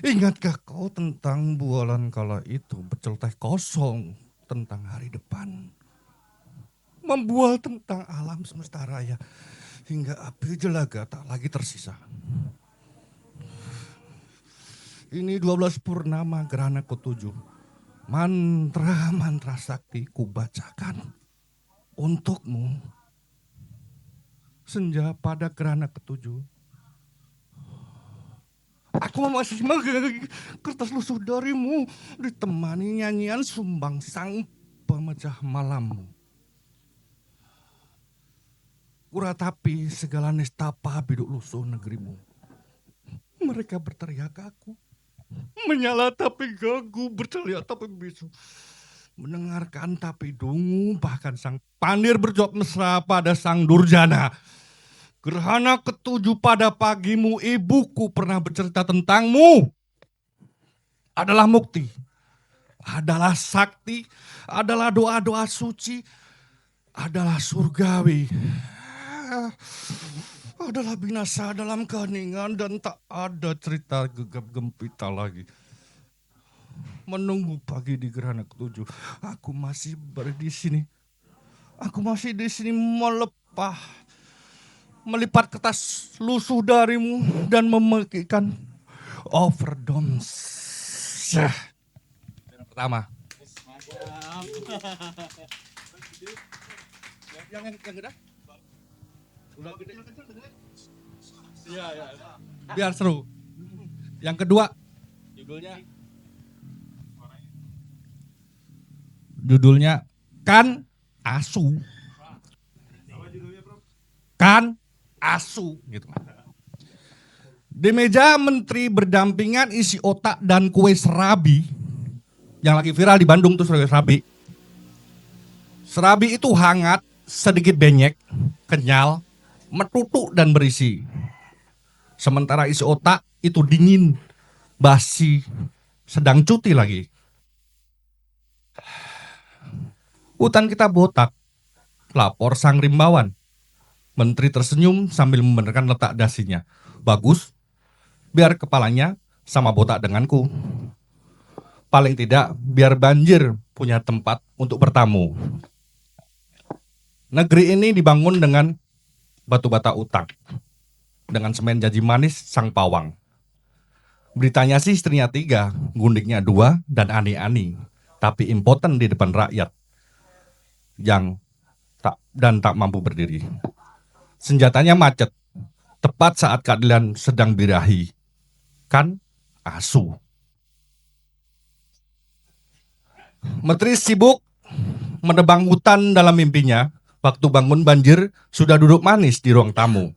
Ingatkah kau tentang bualan kala itu berceloteh kosong tentang hari depan? Membual tentang alam semesta raya hingga api jelaga tak lagi tersisa. Ini 12 purnama gerhana ketujuh. Mantra-mantra sakti kubacakan untukmu. Senja pada gerhana ketujuh. Aku masih memegang kertas lusuh darimu, ditemani nyanyian sumbang sang pemecah malammu. Kuratapi segala nestapa biduk lusuh negerimu. Mereka berteriak aku, menyala tapi gagu, berteriak tapi bisu. Mendengarkan tapi dungu, bahkan sang pandir berjawab mesra pada sang durjana. Gerhana ketujuh pada pagimu, ibuku pernah bercerita tentangmu. Adalah mukti, adalah sakti, adalah doa-doa suci, adalah surgawi. Adalah binasa dalam keheningan dan tak ada cerita gegap gempita lagi. Menunggu pagi di gerhana ketujuh, aku masih di sini. Aku masih di sini melipat kertas lusuh darimu dan memekikan overdose. Yang pertama. Yang gede? Udah gede. Iya. Biar seru. Yang kedua, judulnya Kan Asu. Kan Asu gitu. Di meja menteri berdampingan isi otak dan kue serabi. Yang lagi viral di Bandung tuh kue serabi. Serabi itu hangat, sedikit benyek, kenyal, metutuk dan berisi. Sementara isi otak itu dingin, basi, sedang cuti lagi. Hutan kita botak, lapor sang rimbawan. Menteri tersenyum sambil membenarkan letak dasinya. Bagus, biar kepalanya sama botak denganku. Paling tidak biar banjir punya tempat untuk bertamu. Negeri ini dibangun dengan batu bata utang. Dengan semen janji manis sang pawang. Beritanya sih istrinya 3, gundiknya 2 dan ani-ani. Tapi impoten di depan rakyat. Yang tak mampu berdiri. Senjatanya macet, tepat saat keadilan sedang birahi. Kan Asu. Menteri sibuk menebang hutan dalam mimpinya. Waktu bangun banjir sudah duduk manis di ruang tamu.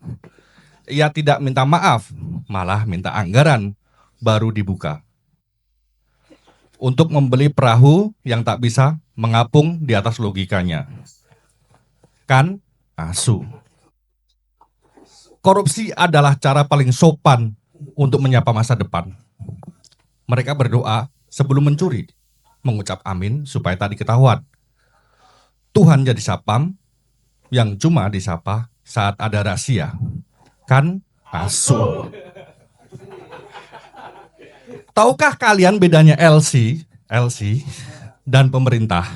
Ia tidak minta maaf, malah minta anggaran baru dibuka. Untuk membeli perahu yang tak bisa mengapung di atas logikanya. Kan Asu. Korupsi adalah cara paling sopan untuk menyapa masa depan. Mereka berdoa sebelum mencuri, mengucap amin supaya tak diketahuan. Tuhan jadi sapam yang cuma disapa saat ada rahasia. Kan Asu. Tahukah kalian bedanya LC dan pemerintah?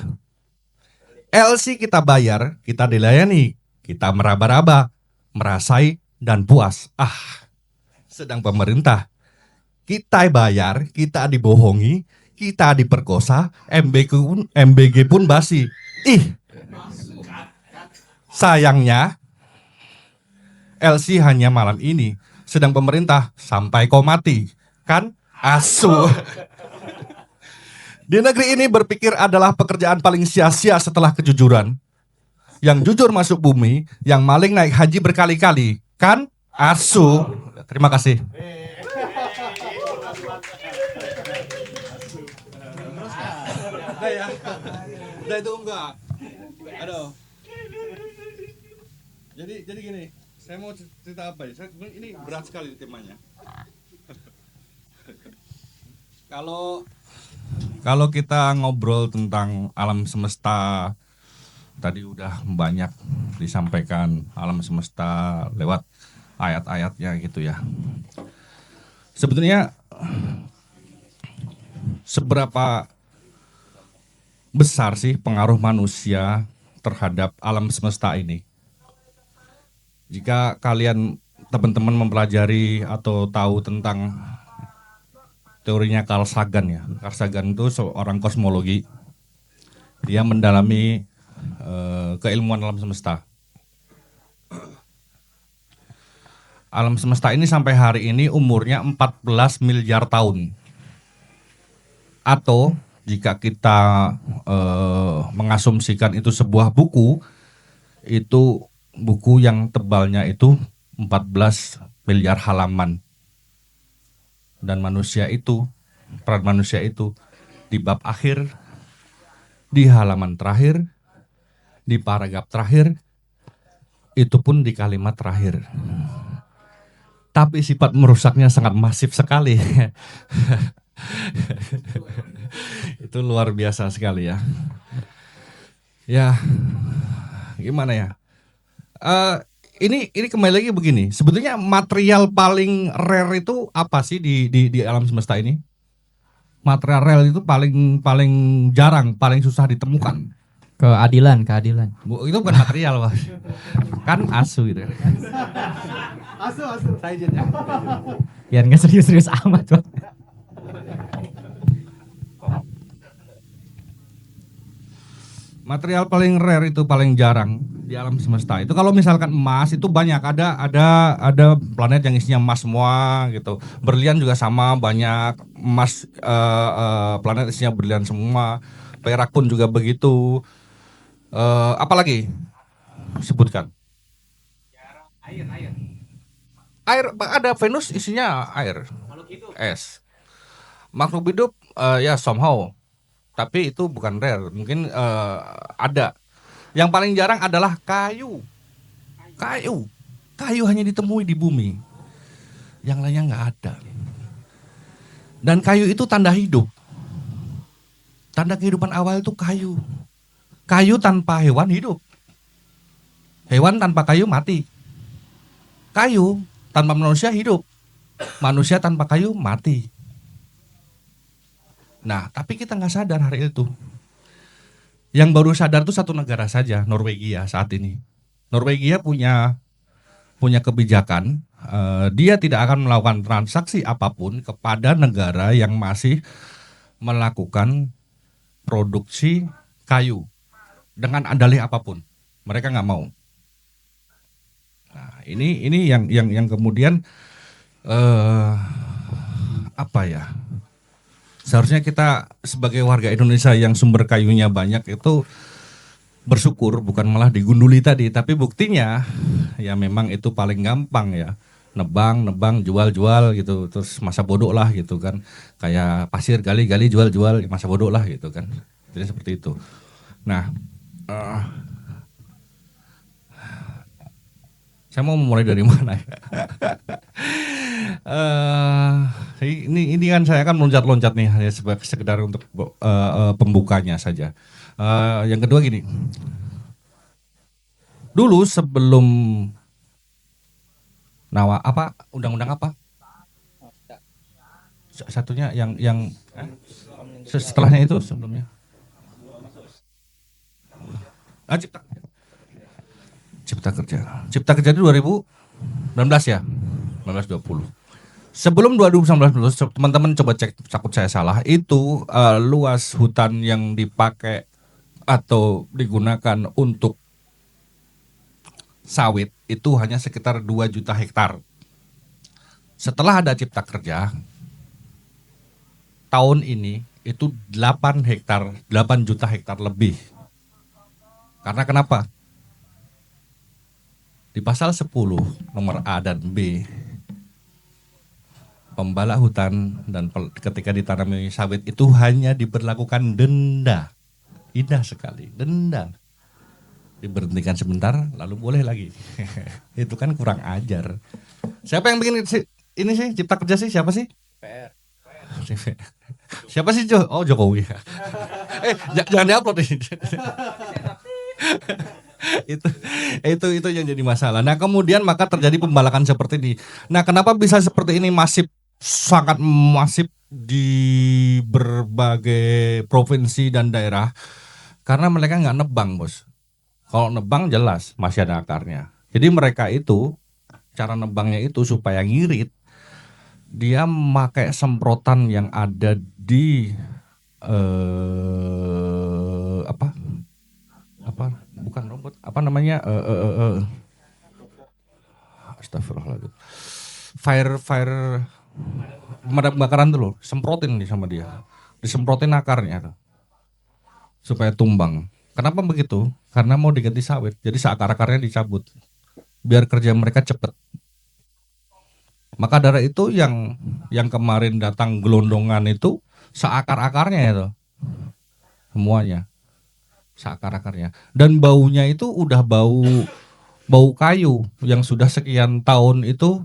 LC kita bayar, kita dilayani, kita meraba-raba, merasai, dan puas. Sedang pemerintah, kita bayar, kita dibohongi, kita diperkosa, MBG pun basi. Sayangnya, LC hanya malam ini, sedang pemerintah sampai kau mati. Kan Asu. Di negeri ini berpikir adalah pekerjaan paling sia-sia setelah kejujuran. Yang jujur masuk bumi, yang maling naik haji berkali-kali. Kan Asu. Terima kasih. Udah itu enggak. Aduh. Jadi gini, saya mau cerita apa ya? Ini berat sekali temanya. Kalau kita ngobrol tentang alam semesta, tadi udah banyak disampaikan alam semesta lewat ayat-ayatnya gitu ya. Sebetulnya seberapa besar sih pengaruh manusia terhadap alam semesta ini? Jika kalian teman-teman mempelajari atau tahu tentang teorinya Carl Sagan ya. Carl Sagan itu seorang kosmologi. Dia mendalami keilmuan alam semesta. Alam semesta ini sampai hari ini umurnya 14 miliar tahun. Atau jika kita mengasumsikan itu sebuah buku, itu buku yang tebalnya itu 14 miliar halaman. Dan manusia itu, peran manusia itu di bab akhir, di halaman terakhir, di paragraf terakhir, itu pun di kalimat terakhir. Tapi sifat merusaknya sangat masif sekali. Itu luar biasa sekali ya. Ya, gimana ya? Ini kembali lagi begini. Sebetulnya material paling rare itu apa sih di alam semesta ini? Material rare itu paling jarang, paling susah ditemukan. Keadilan. Itu bukan material, Mas. Kan asu gitu. Biar nggak serius-serius amat, Bang. Material paling rare itu paling jarang di alam semesta. Itu kalau misalkan emas itu banyak, ada planet yang isinya emas semua gitu. Berlian juga sama, banyak emas, planet isinya berlian semua. Perak pun juga begitu. Apalagi sebutkan? Air, ada Venus isinya air, es. Makhluk hidup ya somehow, tapi itu bukan rare, mungkin ada. Yang paling jarang adalah kayu. Kayu hanya ditemui di bumi, yang lainnya nggak ada. Dan kayu itu tanda hidup, tanda kehidupan awal itu kayu. Kayu tanpa hewan hidup, hewan tanpa kayu mati. Kayu tanpa manusia hidup, manusia tanpa kayu mati. Nah, tapi kita nggak sadar hari itu. Yang baru sadar itu satu negara saja, Norwegia saat ini. Norwegia punya kebijakan, dia tidak akan melakukan transaksi apapun kepada negara yang masih melakukan produksi kayu dengan dalih apapun. Mereka nggak mau. Nah, ini yang kemudian apa ya? Seharusnya kita sebagai warga Indonesia yang sumber kayunya banyak itu bersyukur, bukan malah digunduli tadi. Tapi buktinya ya memang itu paling gampang ya, nebang, jual gitu, terus masa bodoh lah gitu kan. Kayak pasir gali, jual, masa bodoh lah gitu kan. Jadi seperti itu. Nah, saya mau mulai dari mana ya? Ini kan saya akan loncat-loncat nih hanya sekedar untuk pembukanya saja. Yang kedua gini, dulu sebelum undang-undang apa? Satunya yang setelahnya itu sebelumnya. Cipta Kerja itu 2019 ya, 1920. Sebelum 2019, teman-teman coba cek, takut saya salah, itu luas hutan yang dipakai atau digunakan untuk sawit itu hanya sekitar 2 juta hektar. Setelah ada Cipta Kerja, tahun ini itu 8 juta hektar lebih. Karena kenapa? Di pasal 10 nomor A dan B, pembala hutan dan ketika ditanami sawit itu hanya diberlakukan denda. Indah sekali, denda. Diberhentikan sebentar lalu boleh lagi. Itu kan kurang ajar. Siapa yang bikin ini sih Cipta Kerja sih? Siapa sih? PR. Siapa sih Oh, Jokowi. Jangan diupload ini. itu yang jadi masalah. Nah, kemudian maka terjadi pembalakan seperti ini. Nah, kenapa bisa seperti ini sangat masif di berbagai provinsi dan daerah karena mereka nggak nebang, Bos. Kalau nebang jelas masih ada akarnya. Jadi mereka itu cara nebangnya itu supaya ngirit, dia pakai semprotan yang ada di apa bukan rumput, apa namanya, astagfirullahaladzim, fire pemadam kebakaran tuh loh, semprotin nih sama dia, disemprotin akarnya tuh, supaya tumbang. Kenapa begitu? Karena mau diganti sawit, jadi seakar-akarnya dicabut biar kerja mereka cepet. Maka dari itu yang kemarin datang gelondongan itu seakar-akarnya itu semuanya, seakar-akarnya, dan baunya itu udah bau kayu yang sudah sekian tahun itu.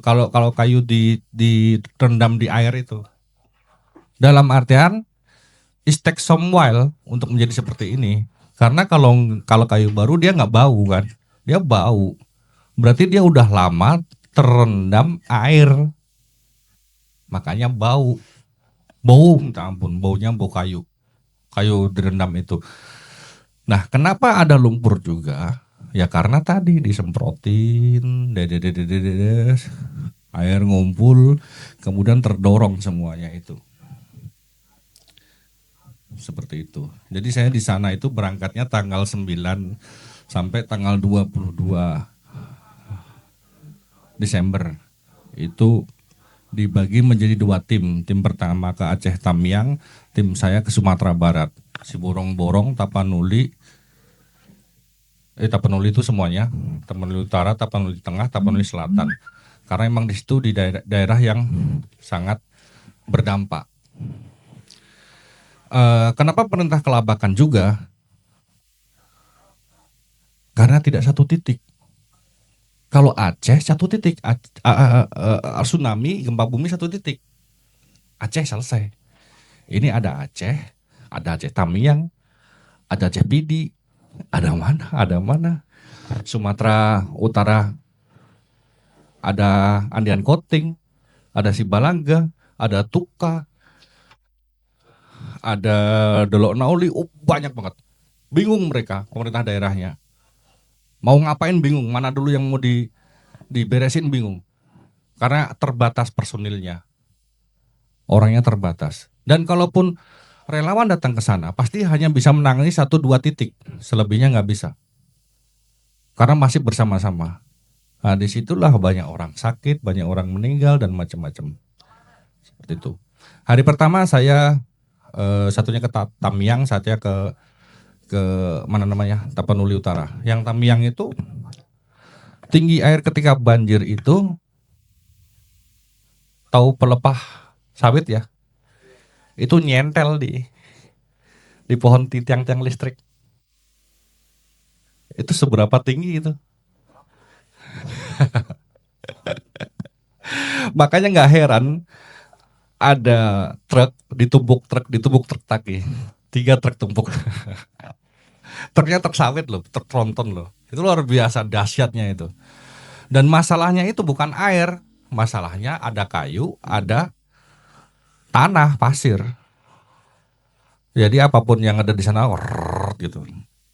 Kalau kayu direndam di air itu, dalam artian it takes some while untuk menjadi seperti ini. Karena kalau kayu baru dia nggak bau kan, dia bau. Berarti dia udah lama terendam air, makanya bau. Minta ampun, baunya bau kayu direndam itu. Nah, kenapa ada lumpur juga? Ya karena tadi disemprotin, air ngumpul, kemudian terdorong semuanya itu. Seperti itu. Jadi saya di sana itu berangkatnya tanggal 9 sampai tanggal 22 Desember. Itu dibagi menjadi 2 tim. Tim pertama ke Aceh Tamiang, tim saya ke Sumatera Barat. Siborong-Borong, Tapanuli. Tapanuli itu semuanya, Tapanuli Utara, Tapanuli Tengah, Tapanuli Selatan. Karena emang di situ di daerah yang sangat berdampak. Kenapa perintah kelabakan juga? Karena tidak satu titik. Kalau Aceh 1 titik, tsunami, gempa bumi 1 titik. Aceh selesai. Ini ada Aceh Tamiang, ada Aceh Pidi, ada mana. Sumatera Utara ada Andian Koting, ada Sibalangga, ada Tuka, ada Delok Nauli, banyak banget. Bingung mereka, pemerintah daerahnya. Mau ngapain bingung, mana dulu yang mau diberesin bingung. Karena terbatas personilnya. Orangnya terbatas. Dan kalaupun relawan datang ke sana, pasti hanya bisa menangani 1-2 titik, selebihnya nggak bisa. Karena masih bersama-sama. Nah, disitulah banyak orang sakit, banyak orang meninggal dan macam-macam. Seperti itu. Hari pertama saya satunya ke Tamiang, satunya ke mana namanya, Tapanuli Utara. Yang Tamiang itu tinggi air ketika banjir itu, tahu pelepah sawit ya? Itu nyentel di pohon tiang-tiang listrik. Itu seberapa tinggi itu? Makanya nggak heran ada truk ditumpuk tadi. 3 truk tumpuk. Truknya truk sawit loh, truk tronton loh. Itu luar biasa dahsyatnya itu. Dan masalahnya itu bukan air, masalahnya ada kayu, ada tanah, pasir. Jadi apapun yang ada di sana gitu.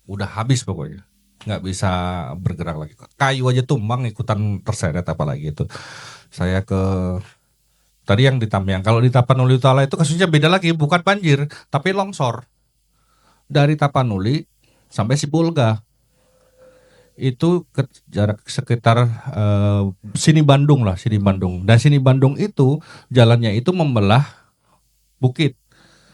Udah habis pokoknya. Nggak bisa bergerak lagi. Kayu aja tumbang ikutan terseret apalagi itu. Saya tadi yang di Tamiang. Kalau di Tapanuli Utara itu kasusnya beda lagi, bukan banjir, tapi longsor. Dari Tapanuli sampai Sibolga. Itu jarak sekitar sini Bandung. Dan sini Bandung itu jalannya itu membelah bukit.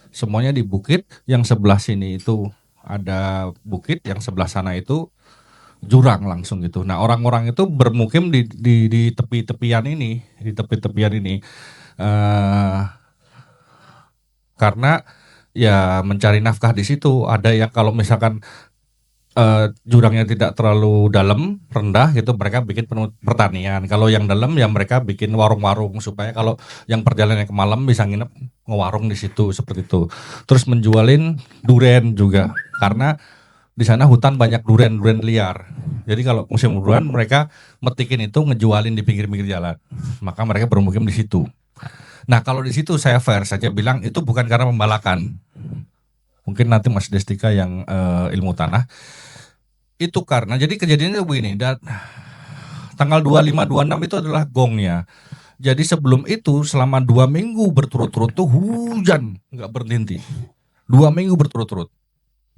Semuanya di bukit, yang sebelah sini itu ada bukit, yang sebelah sana itu jurang langsung gitu. Nah, orang-orang itu bermukim di tepi-tepian ini, karena ya mencari nafkah di situ. Ada yang kalau misalkan jurangnya tidak terlalu dalam, rendah gitu, mereka bikin pertanian. Kalau yang dalam ya mereka bikin warung-warung supaya kalau yang perjalanan ke malam bisa nginep ngewarung di situ, seperti itu. Terus menjualin duren juga, karena di sana hutan banyak duren liar. Jadi kalau musim duren mereka metikin itu, ngejualin di pinggir-pinggir jalan. Maka mereka bermukim di situ. Nah kalau di situ saya fair saja bilang itu bukan karena pembalakan. Mungkin nanti Mas Destika yang ilmu tanah. Itu karena jadi kejadiannya begini. Dan tanggal 25, 26 itu adalah gongnya. Jadi sebelum itu selama 2 minggu berturut-turut tuh hujan nggak berhenti. 2 minggu berturut-turut.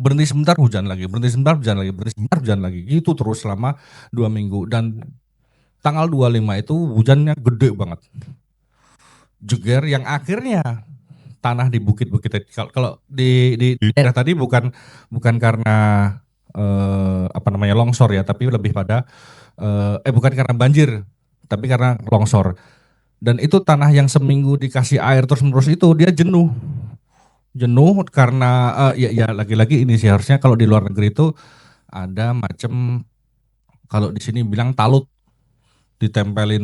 Berhenti sebentar hujan lagi, berhenti sebentar hujan lagi, berhenti sebentar hujan lagi. Gitu terus selama 2 minggu. Dan tanggal 25 itu hujannya gede banget. Jeger yang akhirnya tanah di bukit-bukit kalau di daerah tadi bukan karena longsor ya, tapi lebih pada bukan karena banjir, tapi karena longsor. Dan itu tanah yang seminggu dikasih air terus-menerus itu dia jenuh karena ya lagi-lagi ini sih harusnya kalau di luar negeri itu ada macam, kalau di sini bilang talut, ditempelin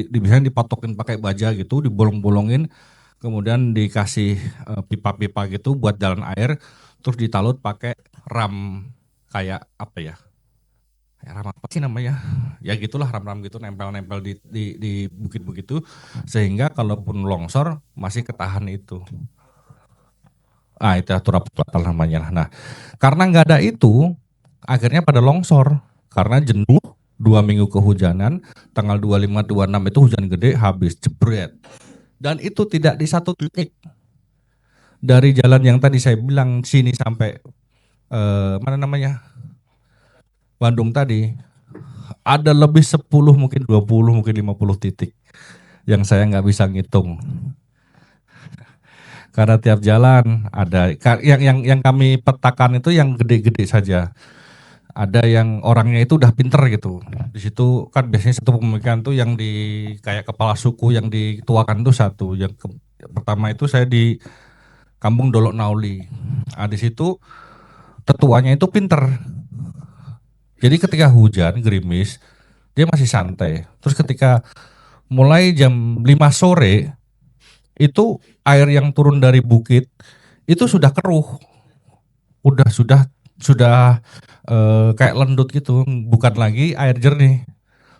biasanya dipatokin pakai baja gitu, dibolong-bolongin, kemudian dikasih pipa-pipa gitu buat jalan air, terus ditalut pakai ram kayak apa ya? Kayak ram apa sih namanya? Ya gitulah, ram-ram gitu nempel-nempel di bukit-bukit itu, sehingga kalaupun longsor masih ketahan itu. Itu turap namanya. Nah, karena nggak ada itu, akhirnya pada longsor karena jenuh. 2 minggu kehujanan, tanggal 25, 26 itu hujan gede, habis jebret. Dan itu tidak di satu titik. Dari jalan yang tadi saya bilang sini sampai Bandung tadi, ada lebih 10, mungkin 20, mungkin 50 titik yang saya nggak bisa ngitung. Karena tiap jalan ada yang kami petakan itu yang gede-gede saja. Ada yang orangnya itu udah pinter gitu. Di situ kan biasanya satu pemikiran tuh yang di kayak kepala suku yang dituakan tuh satu. Yang pertama itu saya di Kampung Dolok Nauli. Di situ tetuanya itu pinter. Jadi ketika hujan gerimis dia masih santai. Terus ketika mulai jam 5 sore itu air yang turun dari bukit itu sudah keruh. Sudah kayak lendut gitu, bukan lagi air jernih.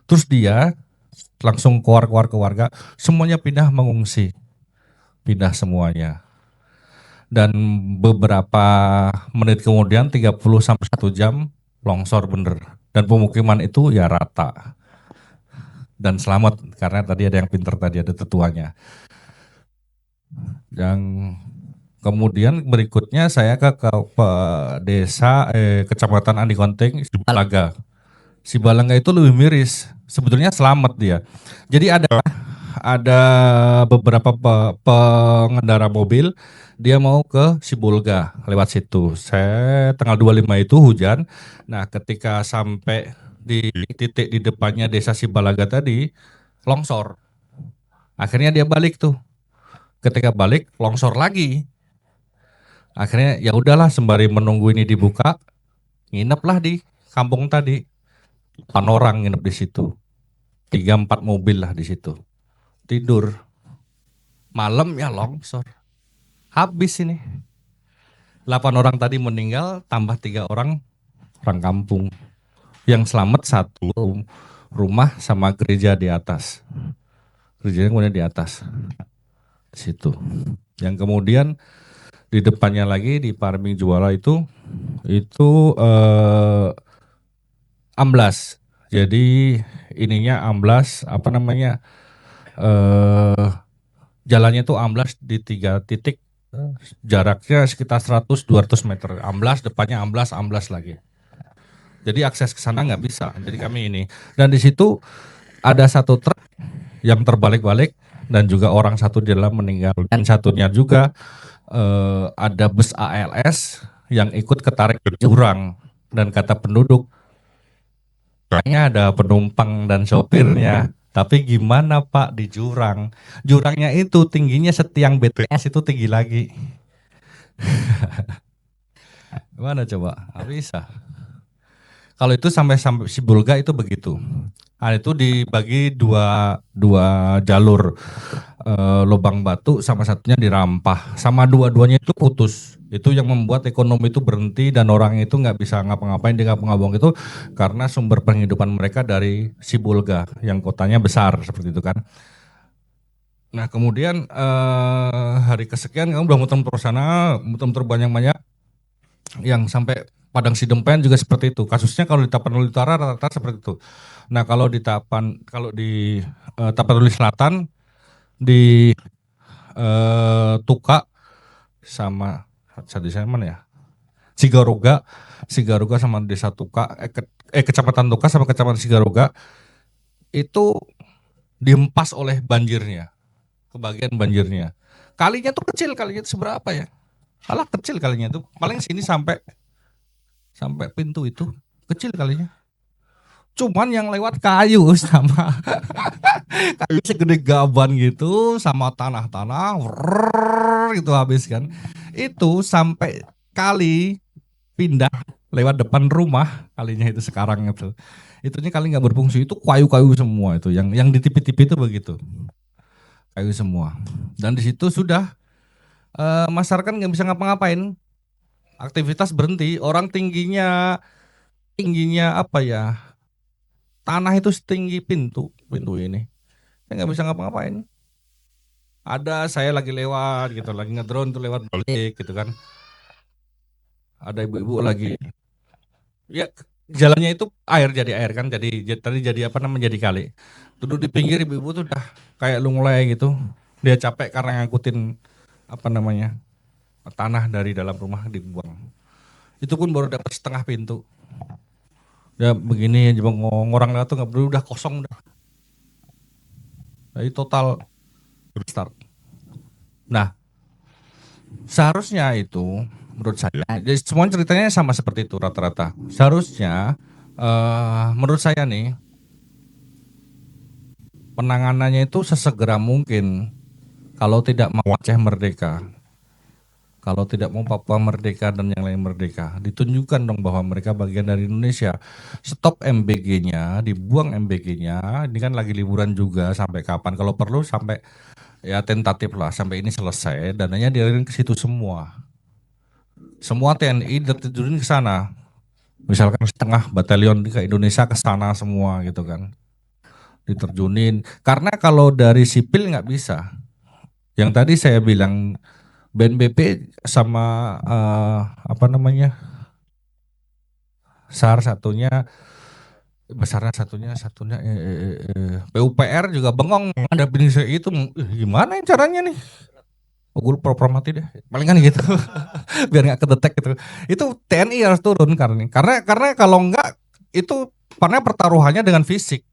Terus dia langsung keluar ke warga, semuanya pindah mengungsi. Pindah semuanya. Dan beberapa menit kemudian 30 sampai 1 jam longsor bener. Dan pemukiman itu ya rata. Dan selamat karena tadi ada yang pinter, tadi ada tetuanya. Yang kemudian berikutnya saya ke desa Kecamatan Andi Konting, Sibalaga. Sibalaga itu lebih miris. Sebetulnya selamat dia. Jadi ada beberapa pengendara mobil dia mau ke Sibolga lewat situ. Saya tanggal 25 itu hujan. Nah, ketika sampai di titik di depannya desa Sibalaga tadi longsor. Akhirnya dia balik tuh. Ketika balik longsor lagi. Akhirnya ya udahlah sembari menunggu ini dibuka, ngineplah di kampung tadi. 8 orang nginep di situ. 3-4 mobil lah di situ. Tidur. Malam ya longsor. Habis ini. 8 orang tadi meninggal, tambah 3 orang kampung. Yang selamat 1 rumah sama gereja di atas. Gerejanya kemudian di atas. Di situ. Yang kemudian di depannya lagi di Parming Juara itu amblas. Jadi ininya amblas, jalannya itu amblas di 3 titik, jaraknya sekitar 100-200 meter. Amblas, depannya amblas lagi. Jadi akses ke sana nggak bisa. Jadi kami ini. Dan di situ ada 1 truk yang terbalik-balik dan juga orang 1 di dalam meninggal. Dan satunya juga ada bus ALS yang ikut ketarik ke jurang, dan kata penduduk kayaknya ada penumpang dan sopirnya, tapi gimana Pak di jurang? Jurangnya itu tingginya setiang BTS itu tinggi lagi. Gimana coba? Nggak bisa. Kalau itu sampai Sibolga itu begitu. Itu dibagi dua jalur, Lubang Batu sama satunya di Rampah, sama dua-duanya itu putus. Itu yang membuat ekonomi itu berhenti dan orang itu nggak bisa ngapa-ngapain di kampung-kampung itu karena sumber penghidupan mereka dari Sibolga yang kotanya besar seperti itu kan. Nah kemudian hari kesekian kamu udah muter-muter sana, muter-muter banyak-banyak, yang sampai Padang Sidempen juga seperti itu. Kasusnya kalau di Tapanuli Utara rata-rata seperti itu. Nah kalau di Tapanuli Selatan di Tuka sama di sana mana ya? Sigaroga, Sigaroga sama Desa Tuka, Kecamatan Tuka sama Kecamatan Sigaroga itu dihempas oleh banjirnya, kebagian banjirnya. Kalinya tuh kecil, kalinya itu seberapa ya? Alah kecil kalinya tuh, paling sini sampai pintu itu kecil kalinya. Cuman yang lewat kayu sama kayu segede gaban gitu sama tanah-tanah gitu habis kan. Itu sampai kali pindah lewat depan rumah kalinya itu sekarang itu. Itunya kali nggak berfungsi, itu kayu-kayu semua itu yang di tipi-tipi itu begitu. Kayu semua. Dan di situ sudah masyarakat nggak bisa ngapa-ngapain. Aktivitas berhenti, orang tingginya apa ya? Tanah itu setinggi pintu ini. Saya nggak bisa ngapa-ngapain. Ada saya lagi lewat gitu, lagi ngedrone tuh lewat balik gitu kan. Ada ibu-ibu lagi. Ya jalannya itu jadi air kan, tadi jadi apa namanya, jadi kali. Duduk di pinggir ibu-ibu tuh udah kayak lunglai gitu. Dia capek karena ngangkutin apa namanya, tanah dari dalam rumah dibuang. Itu pun baru dapat setengah pintu. Ya begini orang lewat tuh nggak perlu, udah kosong udah. Jadi total restart. Nah seharusnya itu menurut saya, jadi semua ceritanya sama seperti itu rata-rata. Seharusnya menurut saya nih penanganannya itu sesegera mungkin. Kalau tidak mau Aceh merdeka, kalau tidak mau Papua merdeka dan yang lain merdeka, ditunjukkan dong bahwa mereka bagian dari Indonesia. Stop MBG-nya, dibuang MBG-nya. Ini kan lagi liburan juga, sampai kapan? Kalau perlu sampai ya tentatif lah sampai ini selesai, dananya dialirin ke situ semua. Semua TNI diterjunin ke sana. Misalkan setengah batalion ke Indonesia ke sana semua gitu kan. Diterjunin. Karena kalau dari sipil nggak bisa. Yang tadi saya bilang BNPB sama apa namanya, SAR satunya, besarnya satunya PUPR juga bengong ada bisnis itu, gimana caranya nih? Oh, gue pura mati deh, paling kan gitu, biar nggak kedetek gitu. Itu TNI harus turun karena kalau nggak itu karena pertaruhannya dengan fisik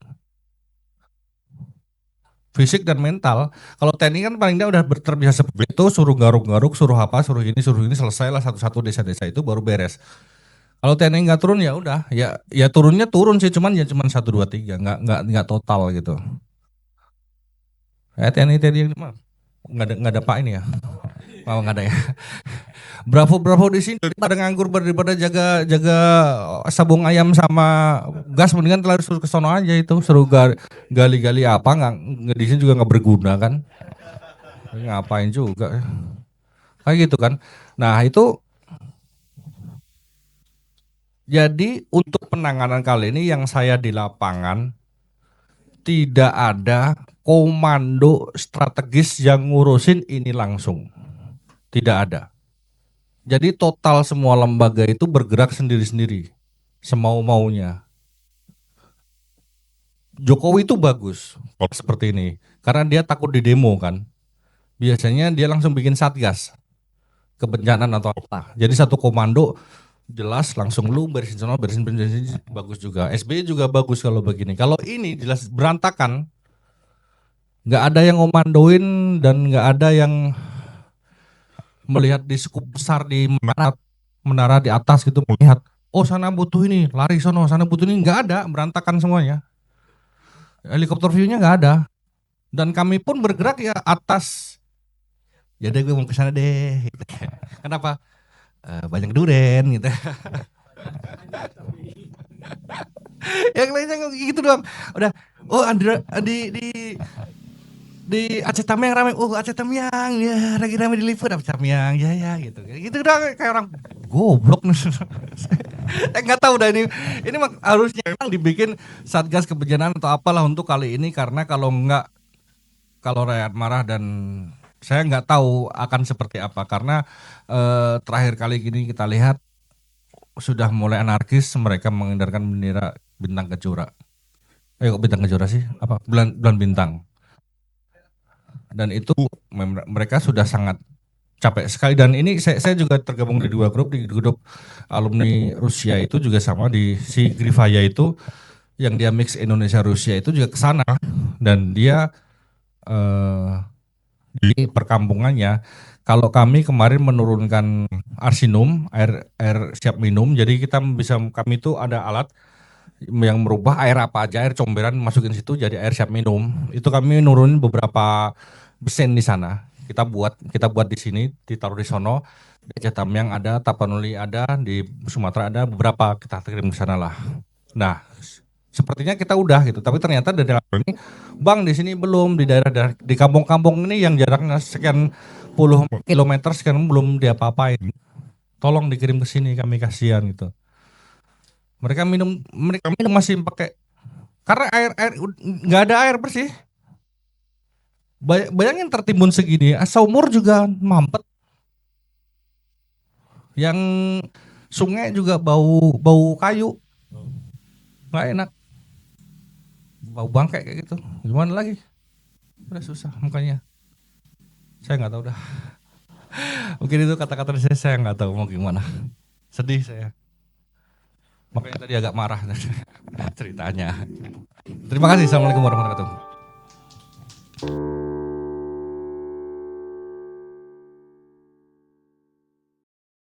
dan mental. Kalau TNI kan paling dia udah terbiasa seperti itu, suruh garuk-garuk, suruh apa, suruh ini, selesailah satu-satu desa-desa itu baru beres. Kalau TNI nggak turun ya udah, ya turunnya turun sih, cuman 1 2 3, nggak total gitu. TNI mah nggak ada pak ini ya, mau nggak ada ya. Bravo di sini pada nganggur daripada jaga sabung ayam sama gas, mendingan terlalu suruh ke sono aja itu, suruh gali-gali apa, nggak di sini juga nggak berguna kan, ngapain juga kayak gitu kan. Nah itu jadi untuk penanganan kali ini yang saya di lapangan tidak ada komando strategis yang ngurusin ini langsung, tidak ada. Jadi total semua lembaga itu bergerak sendiri-sendiri, semau-maunya. Jokowi itu bagus kalau seperti ini, karena dia takut di demo kan. Biasanya dia langsung bikin satgas, kebencanaan atau apa. Jadi satu komando jelas langsung lu beresin sono, beresin, bagus juga. SBY juga bagus kalau begini. Kalau ini jelas berantakan, nggak ada yang ngomandoin dan nggak ada yang melihat di skup besar di menara di atas gitu, melihat oh sana butuh ini, lari sono, sana butuh ini, nggak ada, berantakan semuanya. Helikopter view-nya nggak ada. Dan kami pun bergerak ya atas. Ya deh gue mau ke sana deh. Kenapa? Banyak duren gitu. Yang lainnya gitu doang. Udah, oh Andra di Aceh Tamiang ramai, oh Aceh Tamiang ya lagi ramai di liver Aceh Tamiang ya gitu udah kayak orang goblok nih. Nggak tahu dah ini harusnya memang dibikin satgas kebencanaan atau apalah untuk kali ini, karena kalau kalau rakyat marah, dan saya nggak tahu akan seperti apa karena terakhir kali gini kita lihat sudah mulai anarkis, mereka mengidarkan bendera bintang kejora. Kok bintang kejora sih? Apa? Bulan bintang. Dan itu mereka sudah sangat capek sekali, dan ini saya juga tergabung di 2 grup, di grup alumni Rusia itu juga sama, di si Grifaya itu yang dia mix Indonesia Rusia itu juga ke sana, dan dia di perkampungannya, kalau kami kemarin menurunkan arsinum, air siap minum, jadi kami itu ada alat yang merubah air apa aja, air comberan masukin situ jadi air siap minum. Itu kami nurunin beberapa besen di sana. Kita buat di sini, ditaruh di sono. Di Jatamyang ada, Tapanuli ada, di Sumatera ada, beberapa kita kirim ke sana lah. Nah, sepertinya kita udah gitu, tapi ternyata dari daerah ini, Bang, di sini belum, di daerah di kampung-kampung ini yang jaraknya sekian puluh kilometer sekian belum diapa-apain. Tolong dikirim ke sini, kami kasihan gitu. Mereka minum masih pakai, karena air nggak ada air bersih. Bayangin tertimbun segini, seumur juga mampet. Yang sungai juga bau kayu, nggak enak. Bau bangkai kayak gitu, gimana lagi? Udah susah makanya. Saya nggak tahu dah. Mungkin itu kata-kata saya nggak tahu mau gimana. Sedih saya. Makanya tadi agak marah ceritanya. Terima kasih. Assalamualaikum warahmatullahi wabarakatuh.